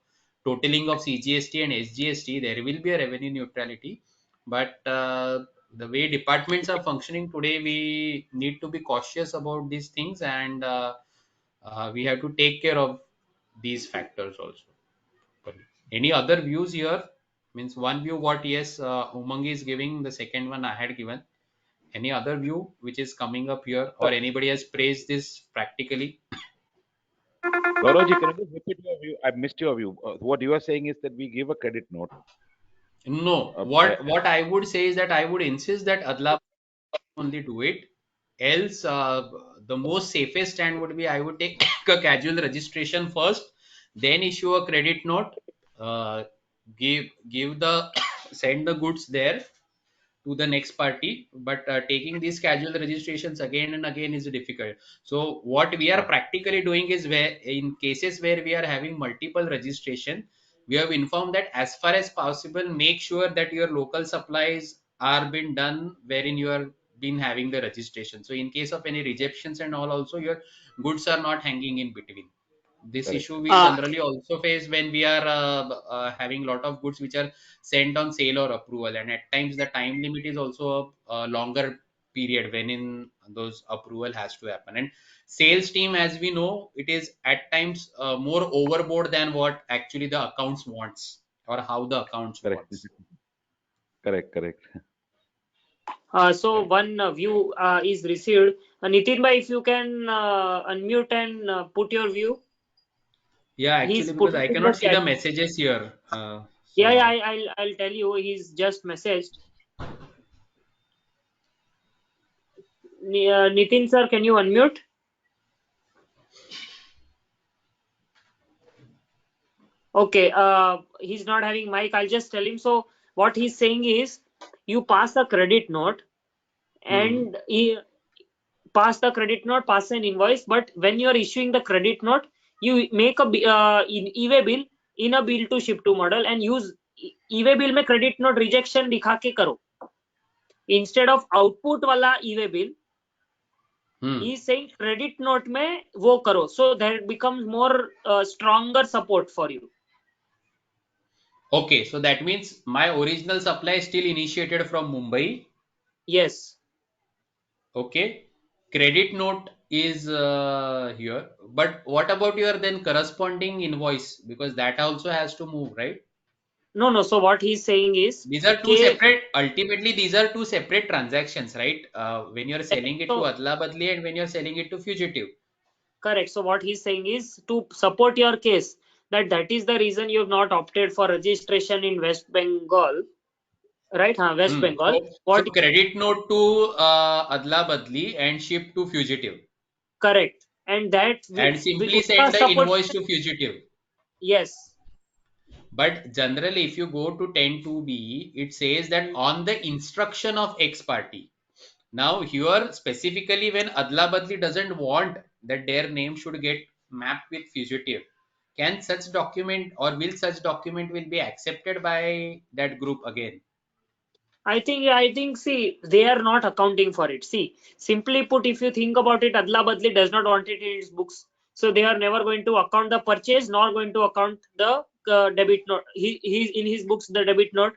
totaling of CGST and SGST, there will be a revenue neutrality. But the way departments are functioning today, we need to be cautious about these things and we have to take care of these factors also. Any other views here? Means one view what yes, Umang is giving, the second one I had given. Any other view which is coming up here or anybody has praised this practically? Gaurav, can you just repeat your view? I missed your view. What you are saying is that we give a credit note. No, Uh, what I would say is that I would insist that Adla only do it. Else, the most safest stand would be I would take a casual registration first, then issue a credit note, uh, give the send the goods there to the next party, but taking these casual registrations again and again is difficult. So what we are uh, practically doing is where in cases where we are having multiple registration, we have informed that as far as possible make sure that your local supplies are been done wherein you are been having the registration. So in case of any rejections and all also your goods are not hanging in between. This correct. issue we Uh, generally also face when we are having a lot of goods which are sent on sale or approval, and at times the time limit is also a longer period when in those approval has to happen. And sales team, as we know, it is at times more overboard than what actually the accounts wants or how the accounts Correct. wants. Correct. Correct. so Correct. one view is received. Nitin bhai, if you can unmute and put your view. Yeah, He's actually, because put it I in the cannot see the chat. messages here. Yeah, yeah, So I'll tell you. He's just messaged. Nitin sir, can you unmute? Okay, he's not having mic. I'll just tell him. So what he's saying is, you pass a credit note hmm. and he pass the credit note, pass an invoice. But when you are issuing the credit note, you make a in e-way bill in a bill to ship to model and use e-way bill में credit note rejection दिखा के करो. Instead of output वाला e-way bill, Hmm. he is saying credit note में वो करो. So that becomes more stronger support for you. Okay, so that means my original supply is still initiated from Mumbai. Yes. Okay, credit note is here, but what about your then corresponding invoice? Because that also has to move, right? No, no. So what he's saying is, These are two okay, separate, ultimately, these are two separate transactions, right? When you're selling it to so Adla Badli and when you're selling it to Fugitive. correct. So what he's saying is to support your case that is the reason you have not opted for registration in West Bengal, right? West Hmm. Bengal. So What credit note to Adla Badli and ship to Fugitive. correct? And that And we simply उसका send the support. invoice to Fugitive. Yes, But generally, if you go to 10.2b, it says that on the instruction of X party. Now, here specifically when Adla Badli doesn't want that their name should get mapped with fugitive, can such document or will such document will be accepted by that group again? I think see they are not accounting for it. See, simply put, if you think about it, Adla Badli does not want it in its books. So they are never going to account the purchase, nor going to account the debit note. He's in his books the debit note,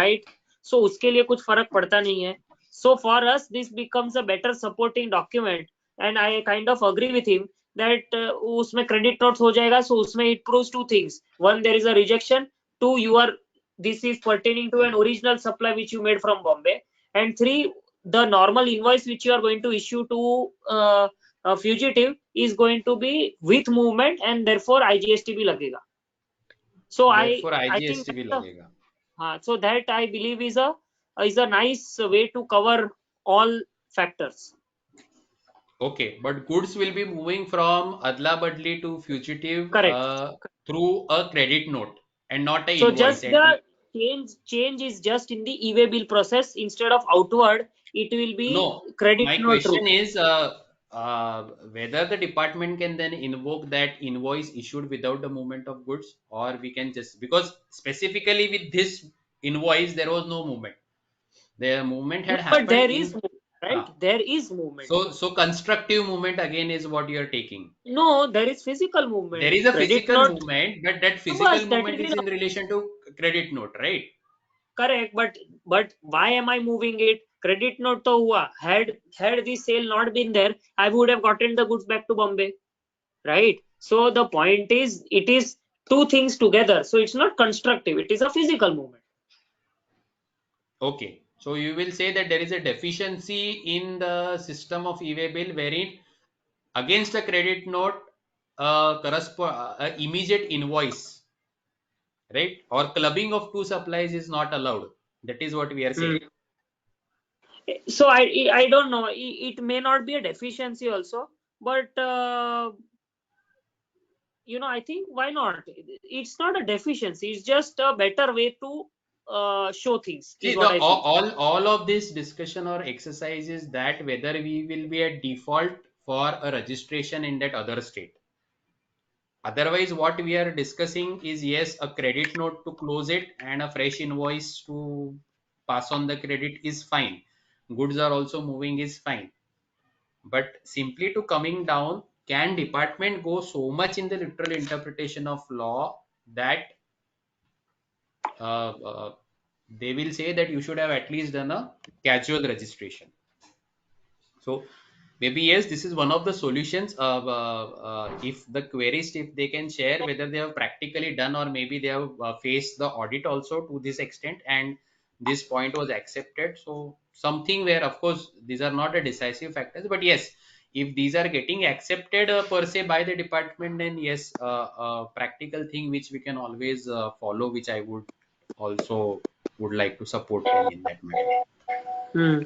right? So उसके लिए कुछ फर्क पड़ता नहीं है. So for us, this becomes a better supporting document, and I kind of agree with him that उसमें credit notes हो जाएगा. So उसमें it proves two things. One, there is a rejection. Two, this is pertaining to an original supply which you made from Bombay. And three, the normal invoice which you are going to issue to a fugitive is going to be with movement, and therefore IGST भी लगेगा. So Therefore I think IGST भी लगेगा. so that I believe is a nice way to cover all factors. Okay, but goods will be moving from adla badli to fugitive Correct. through a credit note and not a So invoice. just the change is just in the e-way bill process. Instead of outward, it will be No, credit my note question route. is whether the department can then invoke that invoice issued without the movement of goods, or we can just, because specifically with this invoice there was no movement. The movement No, had but happened there is in movement, uh, right? There is movement. so constructive movement again is what you are taking. No, there is physical There movement. is a Credit physical note, movement, but that physical bus, that movement is is enough. in relation to credit note, right? Correct, but why am I moving it? Credit note to hua. Had this sale not been there, I would have gotten the goods back to Bombay, right? So the point is, it is two things together. So it's not constructive. It is a physical movement. Okay, so you will say that there is a deficiency in the system of e-way bill wherein against a credit note immediate invoice, right, or clubbing of two supplies is not allowed. That is what we are Hmm. saying. So I don't know. It may not be a deficiency also, but I think why not? It's not a deficiency. It's just a better way to show things, See, is what I feel. all of this discussion or exercise is that whether we will be a default for a registration in that other state. Otherwise, what we are discussing is, yes, a credit note to close it and a fresh invoice to pass on the credit is fine. Goods are also moving is fine. But simply to coming down, can department go so much in the literal interpretation of law that uh, uh, they will say that you should have at least done a casual registration? So maybe yes, this is one of the solutions. If the queries, if they can share whether they have practically done or maybe they have faced the audit also to this extent, and this point was accepted. So something where, of course, these are not a decisive factors, but yes, if these are getting accepted per se by the department, then yes, practical thing which we can always follow, which I would also would like to support in that matter. Hmm.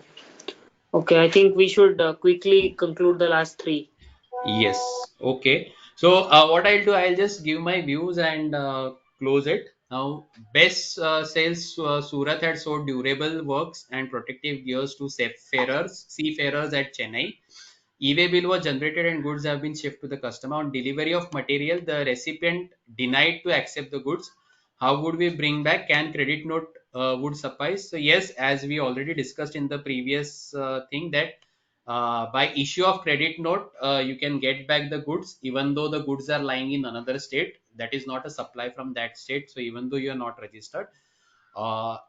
Okay, I think we should quickly conclude the last three. Yes. Okay. So what I'll do, I'll just give my views and close it. Now, best sales Surat had sold durable works and protective gears to seafarers at Chennai. E-way bill was generated and goods have been shipped to the customer. On delivery of material, the recipient denied to accept the goods. How would we bring back? Can credit note would suffice? So yes, as we already discussed in the previous thing, that by issue of credit note, you can get back the goods even though the goods are lying in another state. That is not a supply from that state. So even though you are not registered,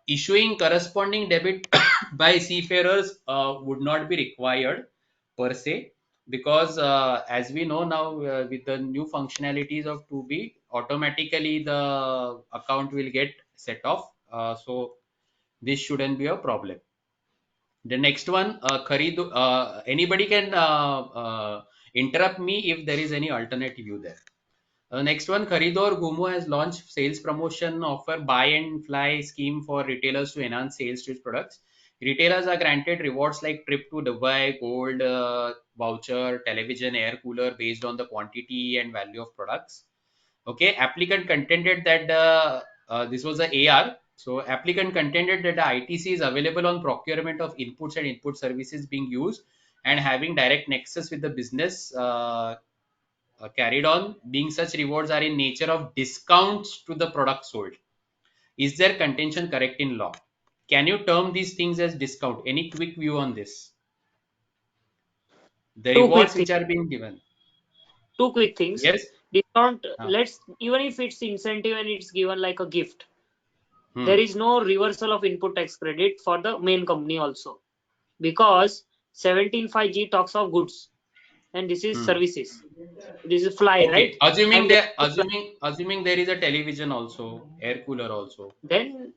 issuing corresponding debit by seafarers would not be required per se, because as we know now, with the new functionalities of 2B, automatically the account will get set off. So this shouldn't be a problem. The next one, anybody can interrupt me if there is any alternative view there. Next one, Kharido or Gumo has launched sales promotion offer buy and fly scheme for retailers to enhance sales to its products. Retailers are granted rewards like trip to Dubai, gold voucher, television, air cooler based on the quantity and value of products. Okay, applicant contended that this was a AR. So applicant contended that the ITC is available on procurement of inputs and input services being used and having direct nexus with the business carried on, being such rewards are in nature of discounts to the product sold. Is their contention correct in law? Can you term these things as discount? Any quick view on this? The Two quick rewards things. which are being given. Two quick things. Yes. Discount, Ah. let's, even if it's incentive and it's given like a gift, Hmm. there is no reversal of input tax credit for the main company also, because 17(5)(g) talks of goods and this is Hmm. services. This is fly, right? Okay. Assuming And there there, is a assuming there is a television also, air cooler also. then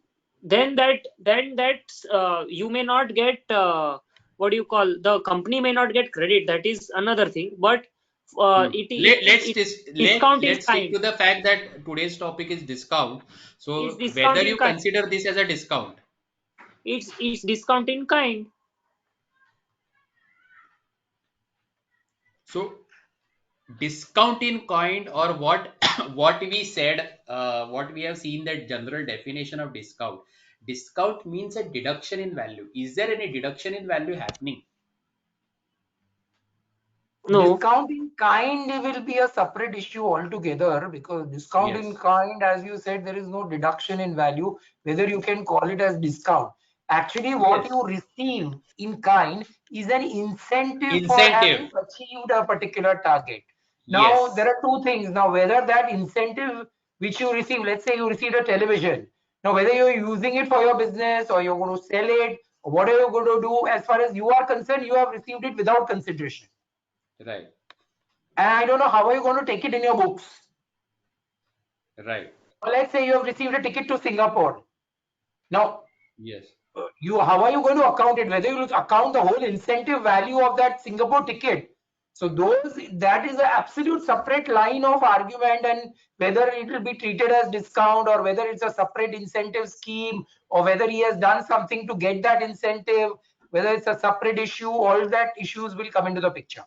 that you may not get what do you call, the company may not get credit, that is another thing, but Hmm. it discount in Let's stick kind, to the fact that today's topic is discount. it's So discount whether in you kind, consider this as a discount. it's discount in kind. So discount in kind, or what what we said, what we have seen, that general definition of discount. Discount means a deduction in value. Is there any deduction in value happening? No, Discount in kind will be a separate issue altogether, because discount in Yes. kind, as you said, there is no deduction in value, whether you can call it as discount. Actually, what Yes. you receive in kind is an incentive for Incentive. having achieved a particular target. Now, there Yes. are two things. Now, whether that incentive which you receive, let's say you received a television. Now, whether you're using it for your business or you're going to sell it, or whatever you're going to do, as far as you are concerned, you have received it without consideration. Right. And I don't know how are you going to take it in your books. Right. Or let's say you have received a ticket to Singapore. Now, Yes. how are you going to account it? Whether you account the whole incentive value of that Singapore ticket. So that is an absolute separate line of argument, and whether it will be treated as discount or whether it's a separate incentive scheme or whether he has done something to get that incentive, whether it's a separate issue, all that issues will come into the picture.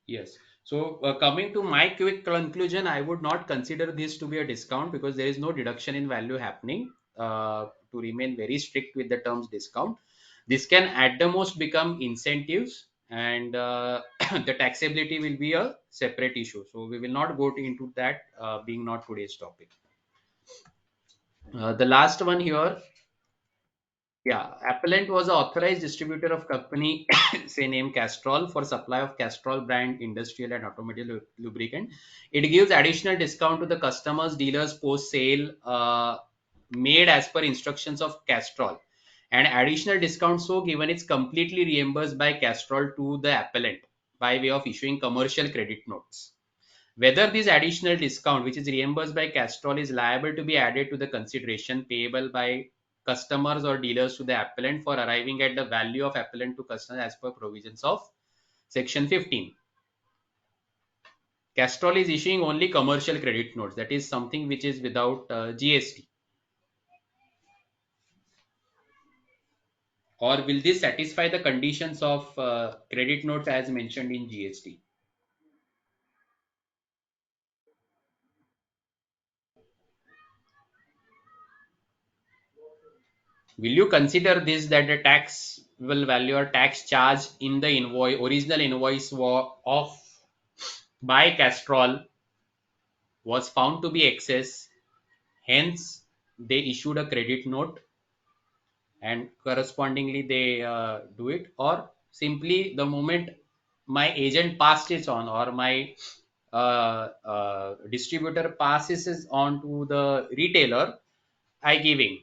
Yes. So coming to my quick conclusion, I would not consider this to be a discount because there is no deduction in value happening. To remain very strict with the terms discount, this can at the most become incentives, and the taxability will be a separate issue. So we will not go into that, being not today's topic. The last one here. Yeah, Appellant was an authorized distributor of company, say name Castrol, for supply of Castrol brand industrial and automotive lubricant. It gives additional discount to the customers, dealers post sale, made as per instructions of Castrol. And additional discount so given it's completely reimbursed by Castrol to the appellant by way of issuing commercial credit notes. Whether this additional discount, which is reimbursed by Castrol, is liable to be added to the consideration payable by customers or dealers to the appellant for arriving at the value of appellant to customers as per provisions of Section 15. Castrol is issuing only commercial credit notes, that is something which is without GST. Or will this satisfy the conditions of credit notes as mentioned in GST? Will you consider this, that the tax will value or tax charge in the invoice, original invoice of by Castrol was found to be excess, hence they issued a credit note and correspondingly they do it, or simply the moment my agent passed it on, or my distributor passes it on to the retailer, I giving.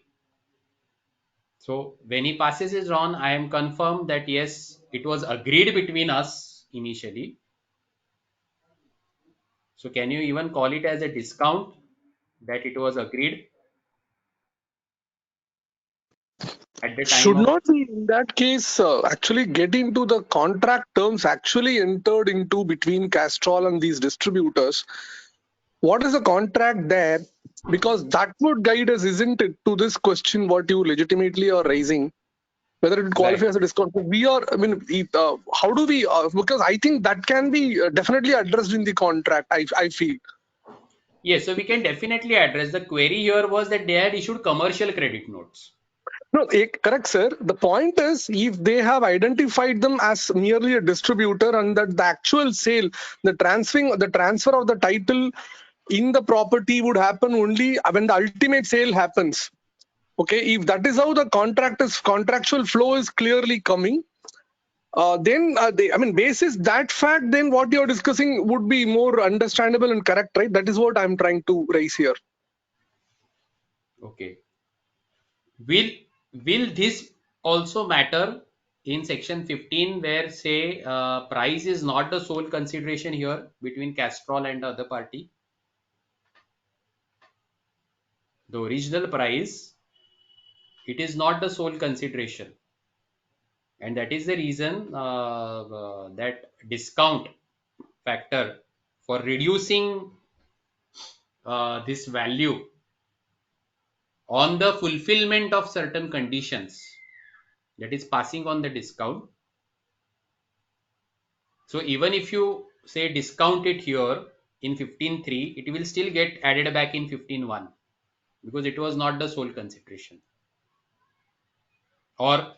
So when he passes it on, I am confirmed that yes, it was agreed between us initially. So can you even call it as a discount that it was agreed at the time Should of? not be in that case actually get into the contract terms actually entered into between Castrol and these distributors. What is the contract there? Because that would guide us, isn't it, to this question what you legitimately are raising, whether it Right. qualifies as a discount. We are, I mean, how do we? Because I think that can be definitely addressed in the contract. I feel. Yes, so we can definitely address. The query here was that they had issued commercial credit notes. No, correct, sir. The point is, if they have identified them as merely a distributor, and that the actual sale, the transfer of the title in the property would happen only when the ultimate sale happens. Okay, if that is how the contractual flow is clearly coming, then basis that fact, then what you're discussing would be more understandable and correct, right? That is what I'm trying to raise here. Okay. Will this also matter in section 15, where say price is not the sole consideration here between Castrol and the other party? The original price, it is not the sole consideration, and that is the reason that discount factor for reducing this value on the fulfillment of certain conditions, that is passing on the discount. So even if you say discount it here in 15.3, it will still get added back in 15.1 because it was not the sole consideration. Or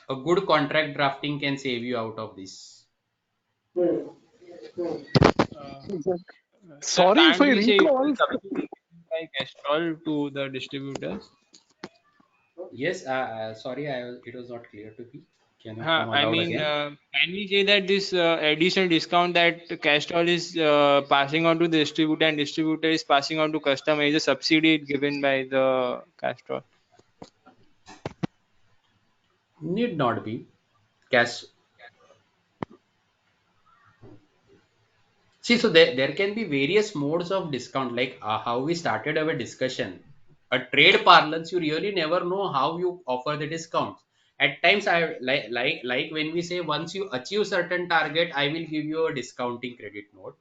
a good contract drafting can save you out of this. Sir, Sorry if can't I we say it recall. was subsidy by Castrol to the distributors? Yes, sorry, it was not clear to me. Can you come I aloud mean, again? can we say that this additional discount that Castrol is passing on to the distributor and distributor is passing on to customer is a subsidy given by the Castrol? Need not be. Cash. See, so there can be various modes of discount, like how we started our discussion. A trade parlance, you really never know how you offer the discounts. At times, I like when we say once you achieve certain target, I will give you a discounting credit note.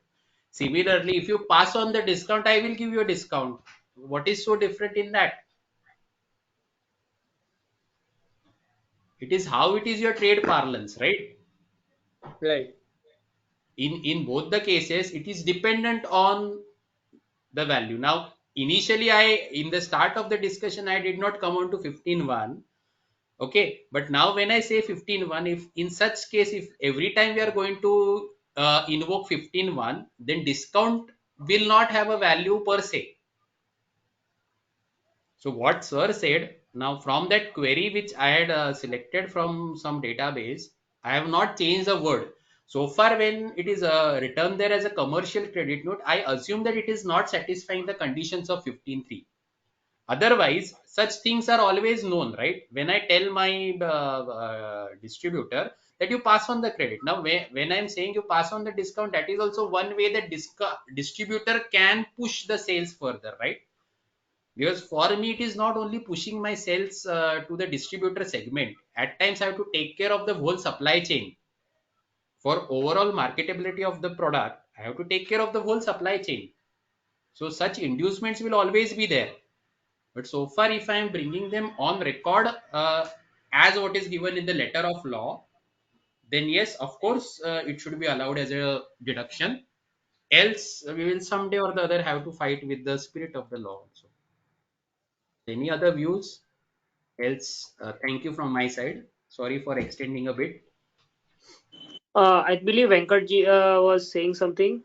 Similarly, if you pass on the discount, I will give you a discount. What is so different in that? It is how it is your trade parlance, right? Right. In both the cases, it is dependent on the value. Now, initially, in the start of the discussion, I did not come on to 15.1. Okay, but now when I say 15.1, if in such case, if every time we are going to invoke 15.1, then discount will not have a value per se. So what sir said, now from that query which I had selected from some database, I have not changed the word. So far when it is written there as a commercial credit note, I assume that it is not satisfying the conditions of 15.3. Otherwise, such things are always known, right? When I tell my distributor that you pass on the credit. Now, when I'm saying you pass on the discount, that is also one way that distributor can push the sales further, right? Because for me, it is not only pushing my sales to the distributor segment. At times, I have to take care of the whole supply chain. For overall marketability of the product, I have to take care of the whole supply chain. So such inducements will always be there. But so far, if I am bringing them on record as what is given in the letter of law, then yes, of course, it should be allowed as a deduction. Else, we will someday or the other have to fight with the spirit of the law also. Any other views? Else, thank you from my side. Sorry for extending a bit. I believe Venkatji was saying something.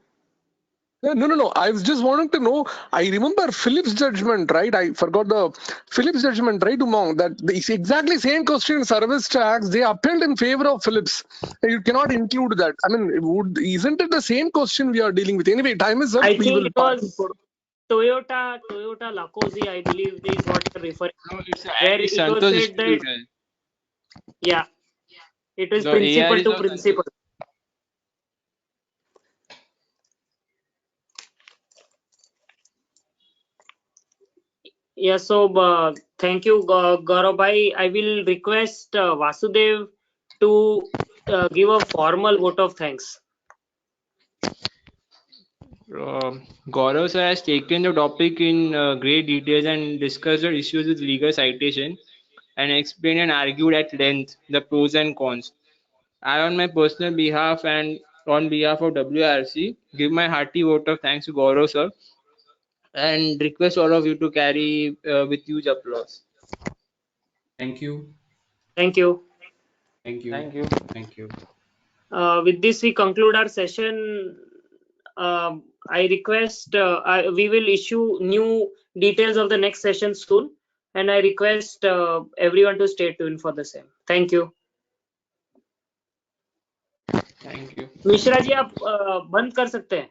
No. I was just wanting to know. I remember Philip's judgment, right? I forgot the Philip's judgment, right, Umang? That it's exactly same question in service tax. They upheld in favor of Philips. You cannot include that. I mean, isn't it the same question we are dealing with? Anyway, time is up. I We think will it pass it was for. Toyota Lacozi, I believe, is what you're referring, No, it's where it's it was Santos said that, distributors. yeah, it was The AR principal is to of Santos. principal. Yeah, so thank you, Gaurav bhai. I will request Vasudev to give a formal vote of thanks. Gaurav sir has taken the topic in great details and discussed the issues with legal citation and explained and argued at length the pros and cons. I, on my personal behalf and on behalf of WRC, give my hearty vote of thanks to Gaurav sir and request all of you to carry with huge applause. Thank you. Thank you. Thank you. Thank you. Thank you. With this, we conclude our session. I request we will issue new details of the next session soon, and I request everyone to stay tuned for the same. Thank you. Thank you. Mishra ji आप बंद कर सकते हैं।